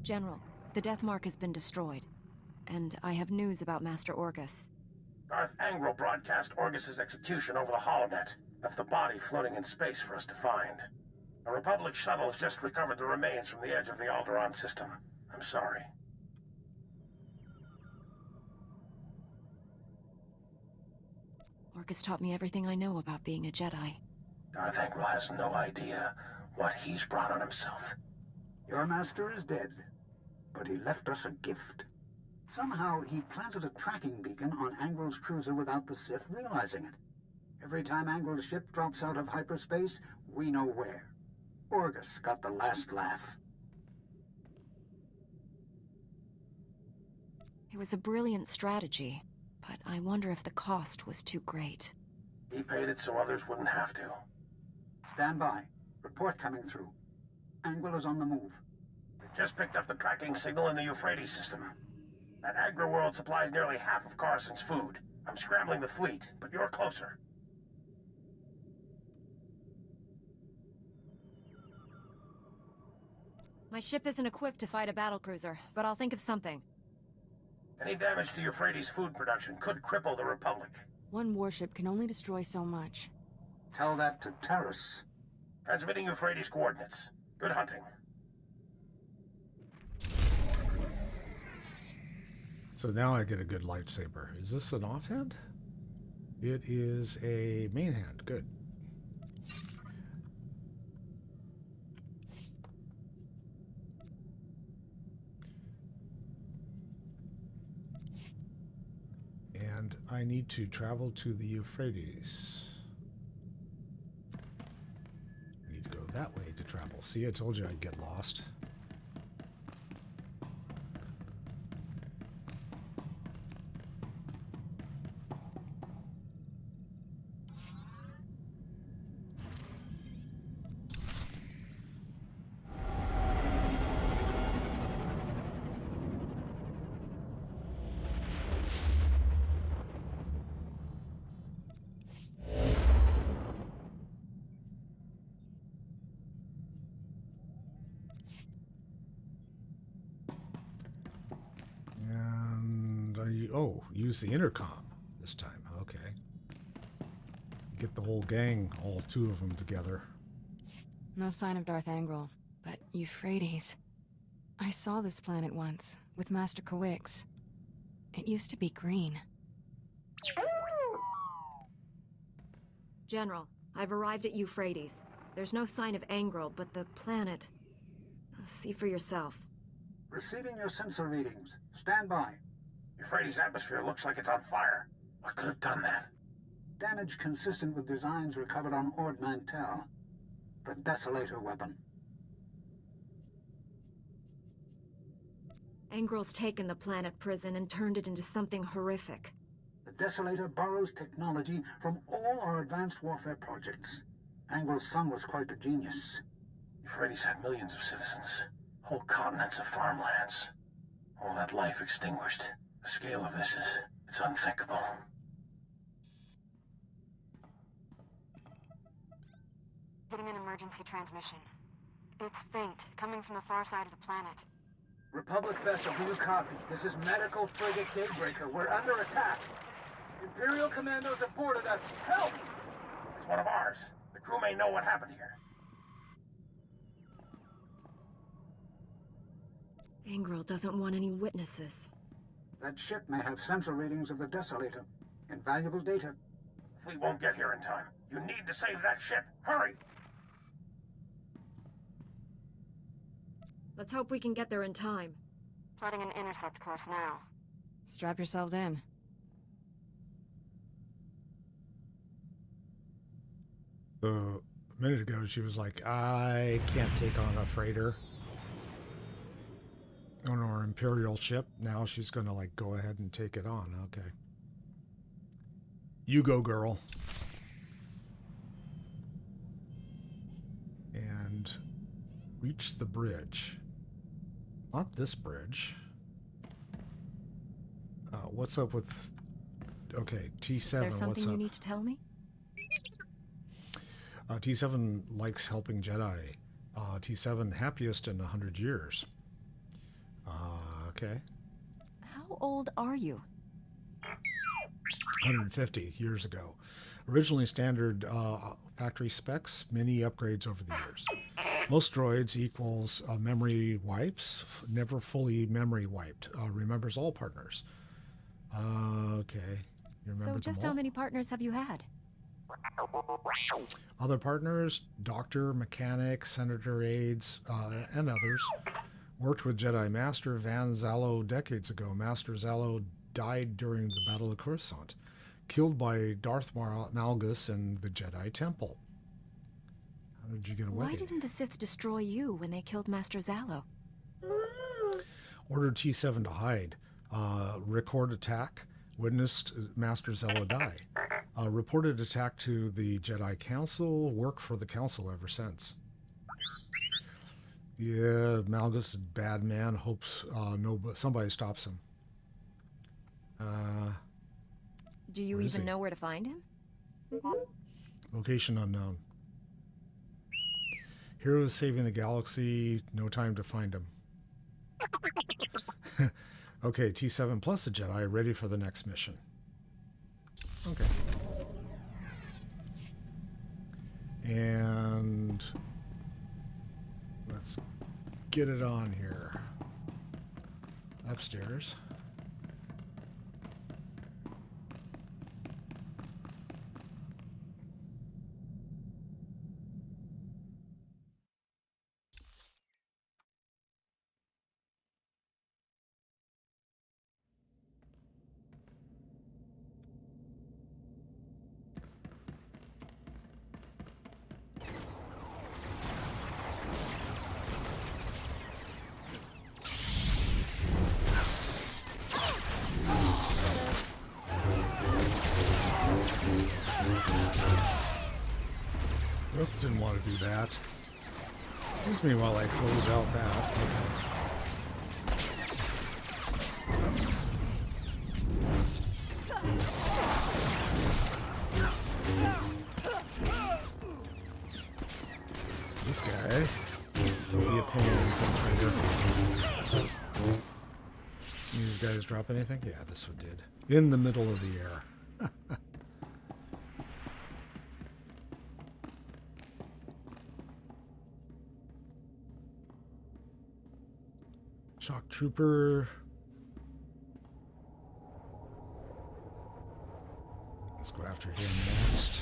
General, the death mark has been destroyed. And I have news about Master Orgus. Darth Angral broadcast Orgus's execution over the holonet, left the body floating in space for us to find. A Republic shuttle has just recovered the remains from the edge of the Alderaan system. I'm sorry. Orcus taught me everything I know about being a Jedi. Darth Angral has no idea what he's brought on himself. Your master is dead, but he left us a gift. Somehow he planted a tracking beacon on Angral's cruiser without the Sith realizing it. Every time Angral's ship drops out of hyperspace, we know where. Orgus got the last laugh. It was a brilliant strategy, but I wonder if the cost was too great. He paid it so others wouldn't have to. Stand by. Report coming through. Angral is on the move. We've just picked up the tracking signal in the Euphrates system. That agri-world supplies nearly half of Carson's food. I'm scrambling the fleet, but you're closer. My ship isn't equipped to fight a battlecruiser, but I'll think of something. Any damage to Euphrates food production could cripple the Republic. One warship can only destroy so much. Tell that to Terrace. Transmitting Euphrates coordinates. Good hunting. So now I get a good lightsaber. Is this an offhand? It is a main hand. Good. And I need to travel to the Euphrates. I need to go that way to travel. See, I told you I'd get lost. Use the intercom this time. Okay. Get the whole gang, all two of them together. No sign of Darth Angral, but Euphrates. I saw this planet once, with Master Kawix. It used to be green. General, I've arrived at Euphrates. There's no sign of Angral, but the planet... See for yourself. Receiving your sensor readings. Stand by. Euphrates' atmosphere looks like it's on fire. What could have done that? Damage consistent with designs recovered on Ord Mantell. The Desolator weapon. Angral's taken the planet prison and turned it into something horrific. The Desolator borrows technology from all our advanced warfare projects. Angral's son was quite the genius. Euphrates had millions of citizens. Whole continents of farmlands. All that life extinguished. The scale of this it's unthinkable. Getting an emergency transmission. It's faint, coming from the far side of the planet. Republic vessel, do you copy? This is medical frigate Daybreaker. We're under attack. Imperial commandos have boarded us. Help! It's one of ours. The crew may know what happened here. Angral doesn't want any witnesses. That ship may have sensor readings of the Desolator. Invaluable data. Fleet won't get here in time. You need to save that ship. Hurry! Let's hope we can get there in time. Plotting an intercept course now. Strap yourselves in. So, a minute ago, she was like, I can't take on a freighter on our Imperial ship. Now she's going to, like, go ahead and take it on. Okay. You go, girl. And reach the bridge. Not this bridge. What's up with... Okay, T7, Is there something what's up? you need to tell me? T7 likes helping Jedi. T7 happiest in 100 years. Okay. How old are you? 150 years ago. Originally standard factory specs, many upgrades over the years. Most droids equals memory wipes, never fully memory wiped. Remembers all partners. Okay. You remember So just them all? how many partners have you had? Other partners, doctor, mechanic, senator aides, and others. Worked with Jedi Master Van Zallo decades ago. Master Zallo died during the Battle of Coruscant, killed by Darth Malgus in the Jedi Temple. How did you get away? Why didn't the Sith destroy you when they killed Master Zallo? Ordered T7 to hide. Record attack. Witnessed Master Zallo die. Reported attack to the Jedi Council. Worked for the Council ever since. Yeah, Malgus is a bad man. Hopes somebody stops him. Do you even know where to find him? Location unknown. Hero is saving the galaxy. No time to find him. Okay, T7 plus a Jedi, ready for the next mission. Okay. And let's get it on here. Upstairs. Oops, didn't want to do that. Excuse me while I close out that. Okay. This guy will be a pain in the These guys drop anything? Yeah, this one did. In the middle of the air. Shock Trooper. Let's go after him next.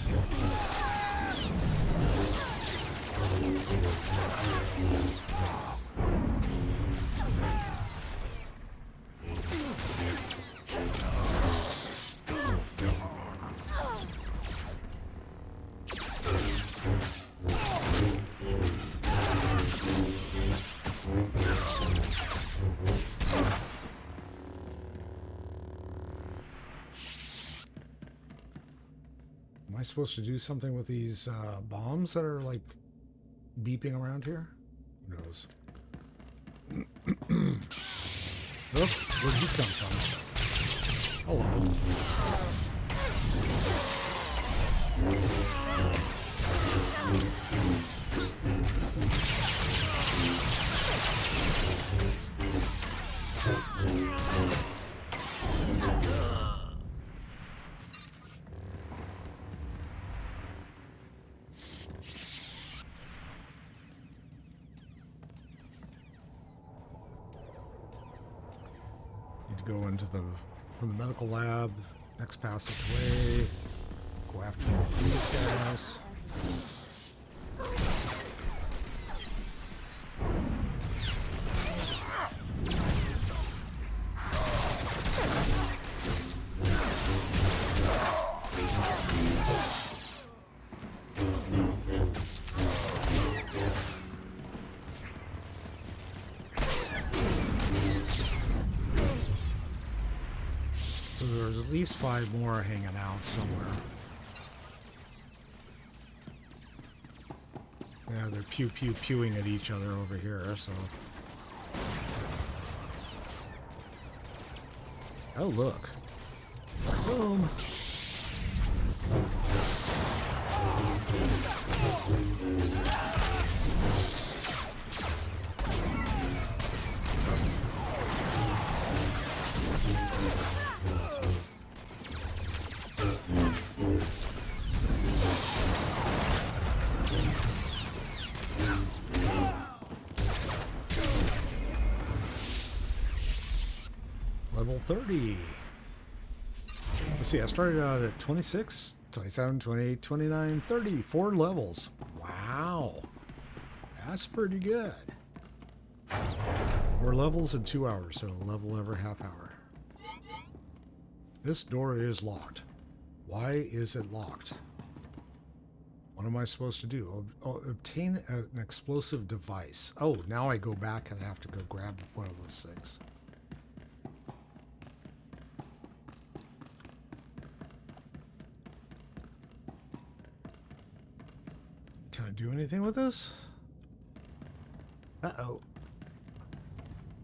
Am I supposed to do something with these bombs that are like beeping around here? Who knows? Oh, where'd you come from? Hello. Need to go into from the medical lab, next passageway, go after these guys. So there's at least 5 more hanging out somewhere. Yeah, they're pewing at each other over here, so. Oh, look. Boom. 30. Let's see, I started out at 26, 27, 28, 29, 30. 4 levels. Wow. That's pretty good. 4 levels in 2 hours, so a level every half hour. This door is locked. Why is it locked? What am I supposed to do? Obtain an explosive device. Oh, now I go back and I have to go grab one of those things. Can I do anything with this? Uh-oh.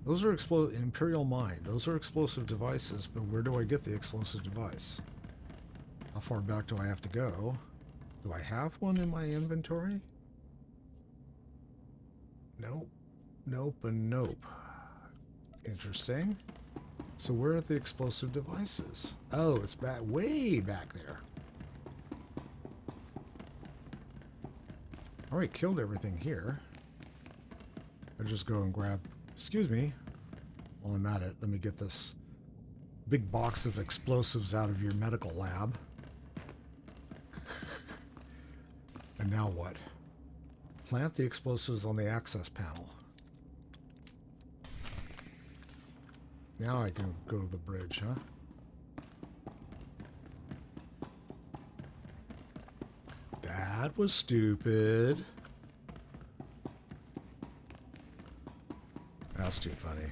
Those are Imperial Mine. Those are explosive devices, but where do I get the explosive device? How far back do I have to go? Do I have one in my inventory? Nope. Nope and nope. Interesting. So where are the explosive devices? Oh, it's back, way back there. I already killed everything here. I just go and grab... Excuse me. While I'm at it, let me get this big box of explosives out of your medical lab. And now what? Plant the explosives on the access panel. Now I can go to the bridge, huh? That was stupid. That's too funny.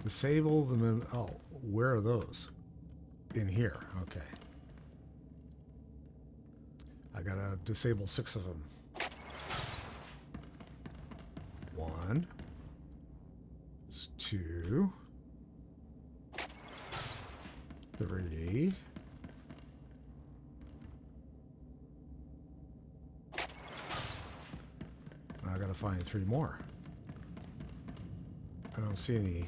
Disable them. Oh, where are those? In here. Okay. I gotta disable 6 of them. 1. 2. 3. I gotta find 3 more. I don't see any.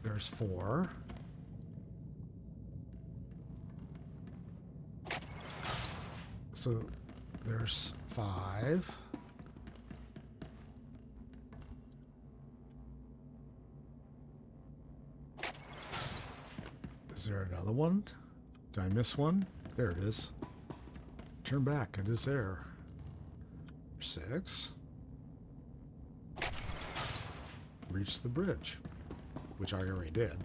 There's 4. So there's 5. Is there another one? Did I miss one? There it is. Turn back. It is there. 6. Reach the bridge, which I already did.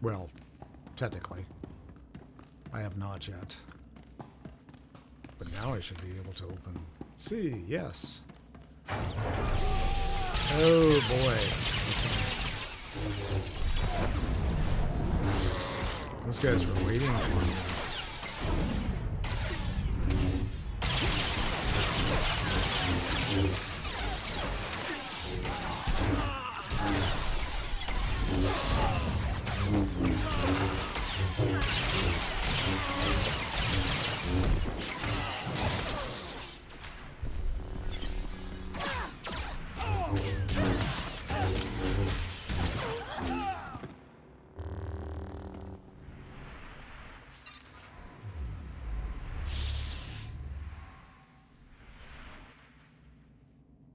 Well, technically. I have not yet. But now I should be able to open... See, yes. Oh boy. Those guys were waiting for me.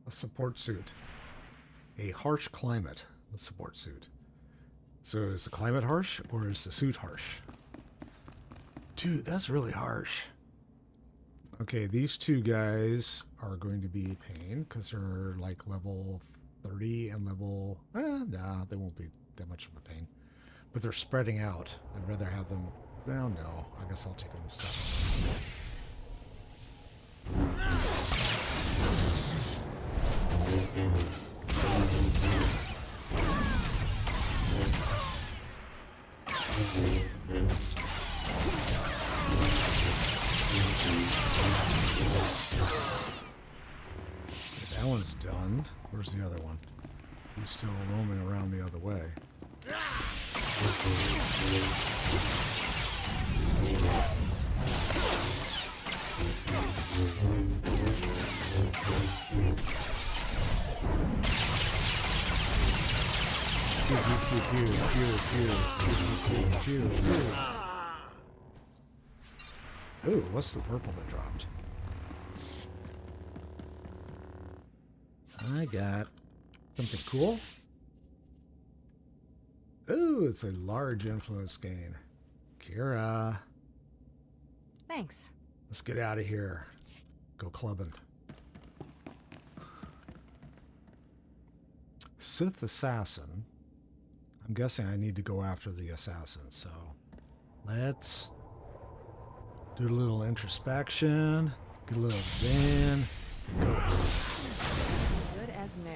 Support suit. A harsh climate. A support suit. So is the climate harsh or is the suit harsh? Dude, that's really harsh. Okay, these 2 guys are going to be a pain because they're like level 30 and level... nah, they won't be that much of a pain. But they're spreading out. I'd rather have them... Well, no. I guess I'll take them separately. That one's done. Where's the other one? He's still roaming around the other way. Ooh, what's the purple that dropped? I got something cool. Ooh, it's a large influence gain. Kira. Thanks. Let's get out of here. Go clubbing. Sith assassin. I'm guessing I need to go after the assassin, so let's do a little introspection, get a little zen, go. Good as new.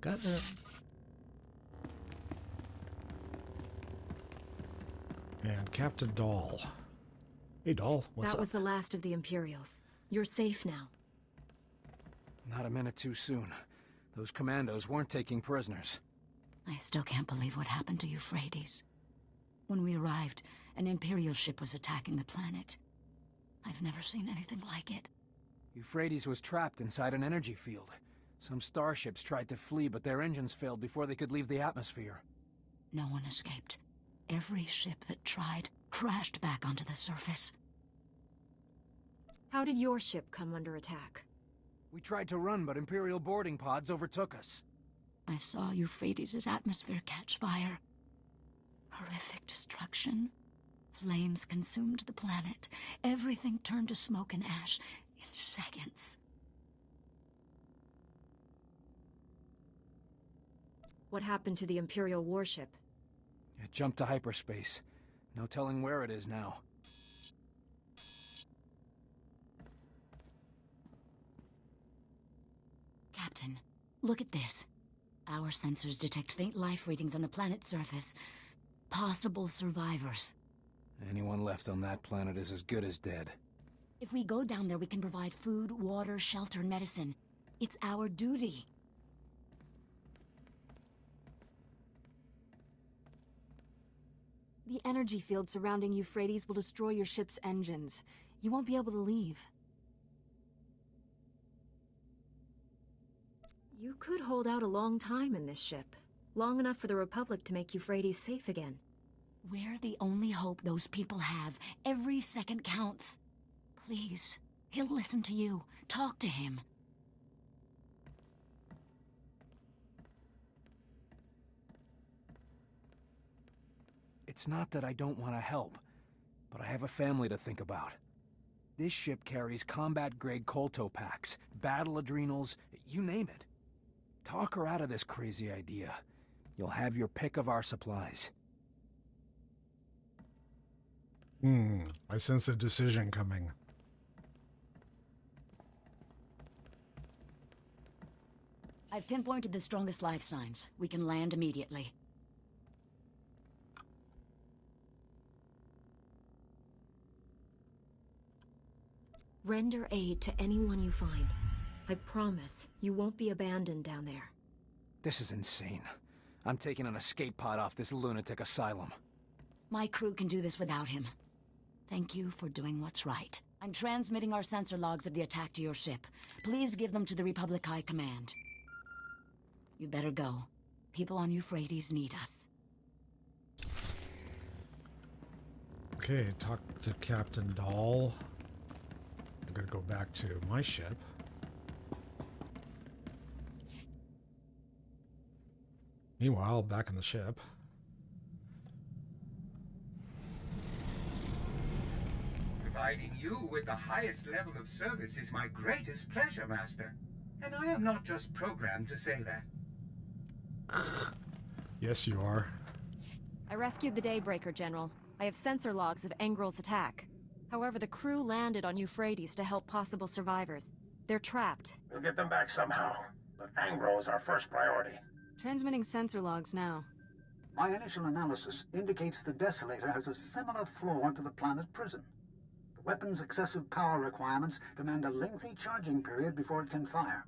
Got it. And Captain Dahl. Hey, Dahl, what's up? That was the last of the Imperials. You're safe now. Not a minute too soon. Those commandos weren't taking prisoners. I still can't believe what happened to Euphrates. When we arrived, an Imperial ship was attacking the planet. I've never seen anything like it. Euphrates was trapped inside an energy field. Some starships tried to flee, but their engines failed before they could leave the atmosphere. No one escaped. Every ship that tried crashed back onto the surface. How did your ship come under attack? We tried to run, but Imperial boarding pods overtook us. I saw Euphrates' atmosphere catch fire. Horrific destruction. Flames consumed the planet. Everything turned to smoke and ash in seconds. What happened to the Imperial warship? It jumped to hyperspace. No telling where it is now. Captain, look at this. Our sensors detect faint life readings on the planet's surface. Possible survivors. Anyone left on that planet is as good as dead. If we go down there, we can provide food, water, shelter, and medicine. It's our duty. The energy field surrounding Euphrates will destroy your ship's engines. You won't be able to leave. You could hold out a long time in this ship. Long enough for the Republic to make Euphrates safe again. We're the only hope those people have. Every second counts. Please, he'll listen to you. Talk to him. It's not that I don't want to help, but I have a family to think about. This ship carries combat-grade colto packs, battle adrenals, you name it. Talk her out of this crazy idea. You'll have your pick of our supplies. I sense a decision coming. I've pinpointed the strongest life signs. We can land immediately. Render aid to anyone you find. I promise you won't be abandoned down there. This is insane. I'm taking an escape pod off this lunatic asylum. My crew can do this without him. Thank you for doing what's right. I'm transmitting our sensor logs of the attack to your ship. Please give them to the Republic High Command. You better go. People on Euphrates need us. Okay, talk to Captain Dahl. I'm gonna go back to my ship. Meanwhile, back in the ship. Providing you with the highest level of service is my greatest pleasure, Master. And I am not just programmed to say that. Yes, you are. I rescued the Daybreaker, General. I have sensor logs of Engrel's attack. However, the crew landed on Euphrates to help possible survivors. They're trapped. We'll get them back somehow, but Angro is our first priority. Transmitting sensor logs now. My initial analysis indicates the Desolator has a similar flaw to the planet prison. The weapon's excessive power requirements demand a lengthy charging period before it can fire.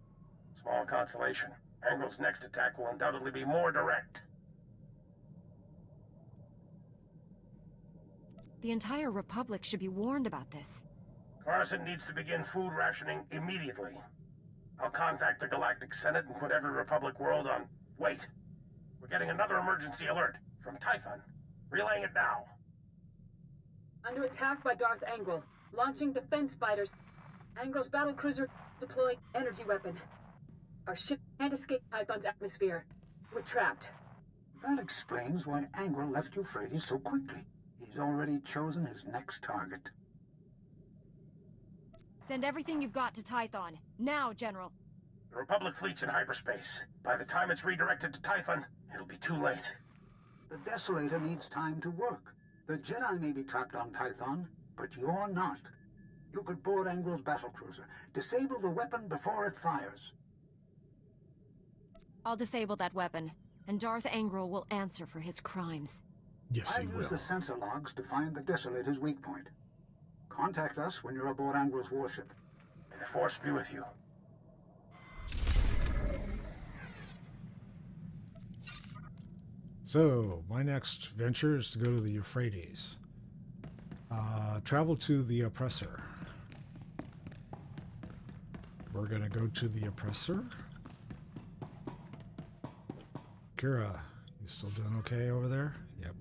Small consolation. Angro's next attack will undoubtedly be more direct. The entire Republic should be warned about this. Coruscant needs to begin food rationing immediately. I'll contact the Galactic Senate and put every Republic world on... Wait. We're getting another emergency alert from Typhon. Relaying it now. Under attack by Darth Angral. Launching defense fighters. Angral's battlecruiser deploying energy weapon. Our ship can't escape Typhon's atmosphere. We're trapped. That explains why Angral left Euphrates so quickly. He's already chosen his next target. Send everything you've got to Typhon. Now, General. The Republic fleet's in hyperspace. By the time it's redirected to Typhon, it'll be too late. The Desolator needs time to work. The Jedi may be trapped on Typhon, but you're not. You could board Angral's battlecruiser, disable the weapon before it fires. I'll disable that weapon, and Darth Angral will answer for his crimes. Yes, he will. I'll use the sensor logs to find the Desolator's weak point. Contact us when you're aboard Angral's warship. May the Force be with you. So, my next venture is to go to the Euphrates. Travel to the Oppressor. We're going to go to the Oppressor. Kira, you still doing okay over there? Yep.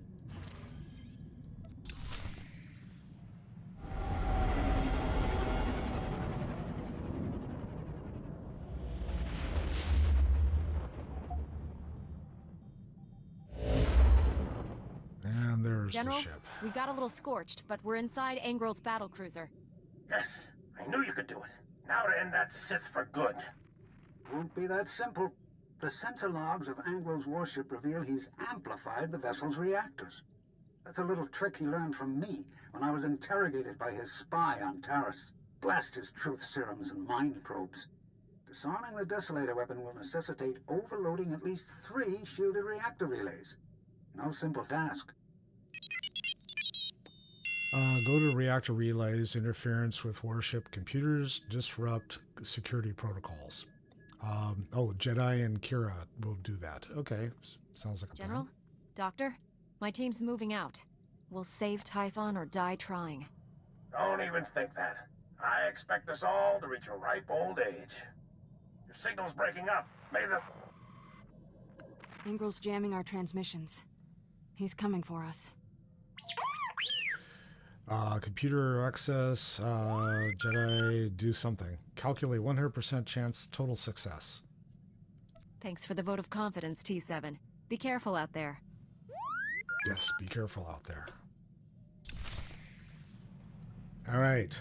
And there's General, the ship. we got a little scorched, but we're inside Angral's battlecruiser. Yes, I knew you could do it. Now to end that Sith for good. Won't be that simple. The sensor logs of Angral's warship reveal he's amplified the vessel's reactors. That's a little trick he learned from me when I was interrogated by his spy on Taris. Blast his truth serums and mind probes. Disarming the Desolator weapon will necessitate overloading at least 3 shielded reactor relays. No simple task. Go to reactor relays, interference with warship computers, disrupt security protocols. Jedi and Kira will do that. Okay, sounds like a General? plan. Doctor? My team's moving out. We'll save Typhon or die trying. Don't even think that. I expect us all to reach a ripe old age. Your signal's breaking up. May the... Angral's jamming our transmissions. He's coming for us. Computer access, Jedi, do something. Calculate 100% chance total success. Thanks for the vote of confidence, T7. Be careful out there. Yes, be careful out there. All right.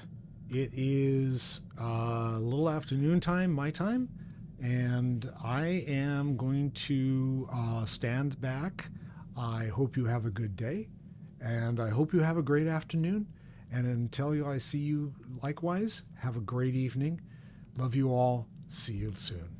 It is a little afternoon time, my time, and I am going to stand back. I hope you have a good day, and I hope you have a great afternoon. And until I see you likewise, have a great evening. Love you all. See you soon.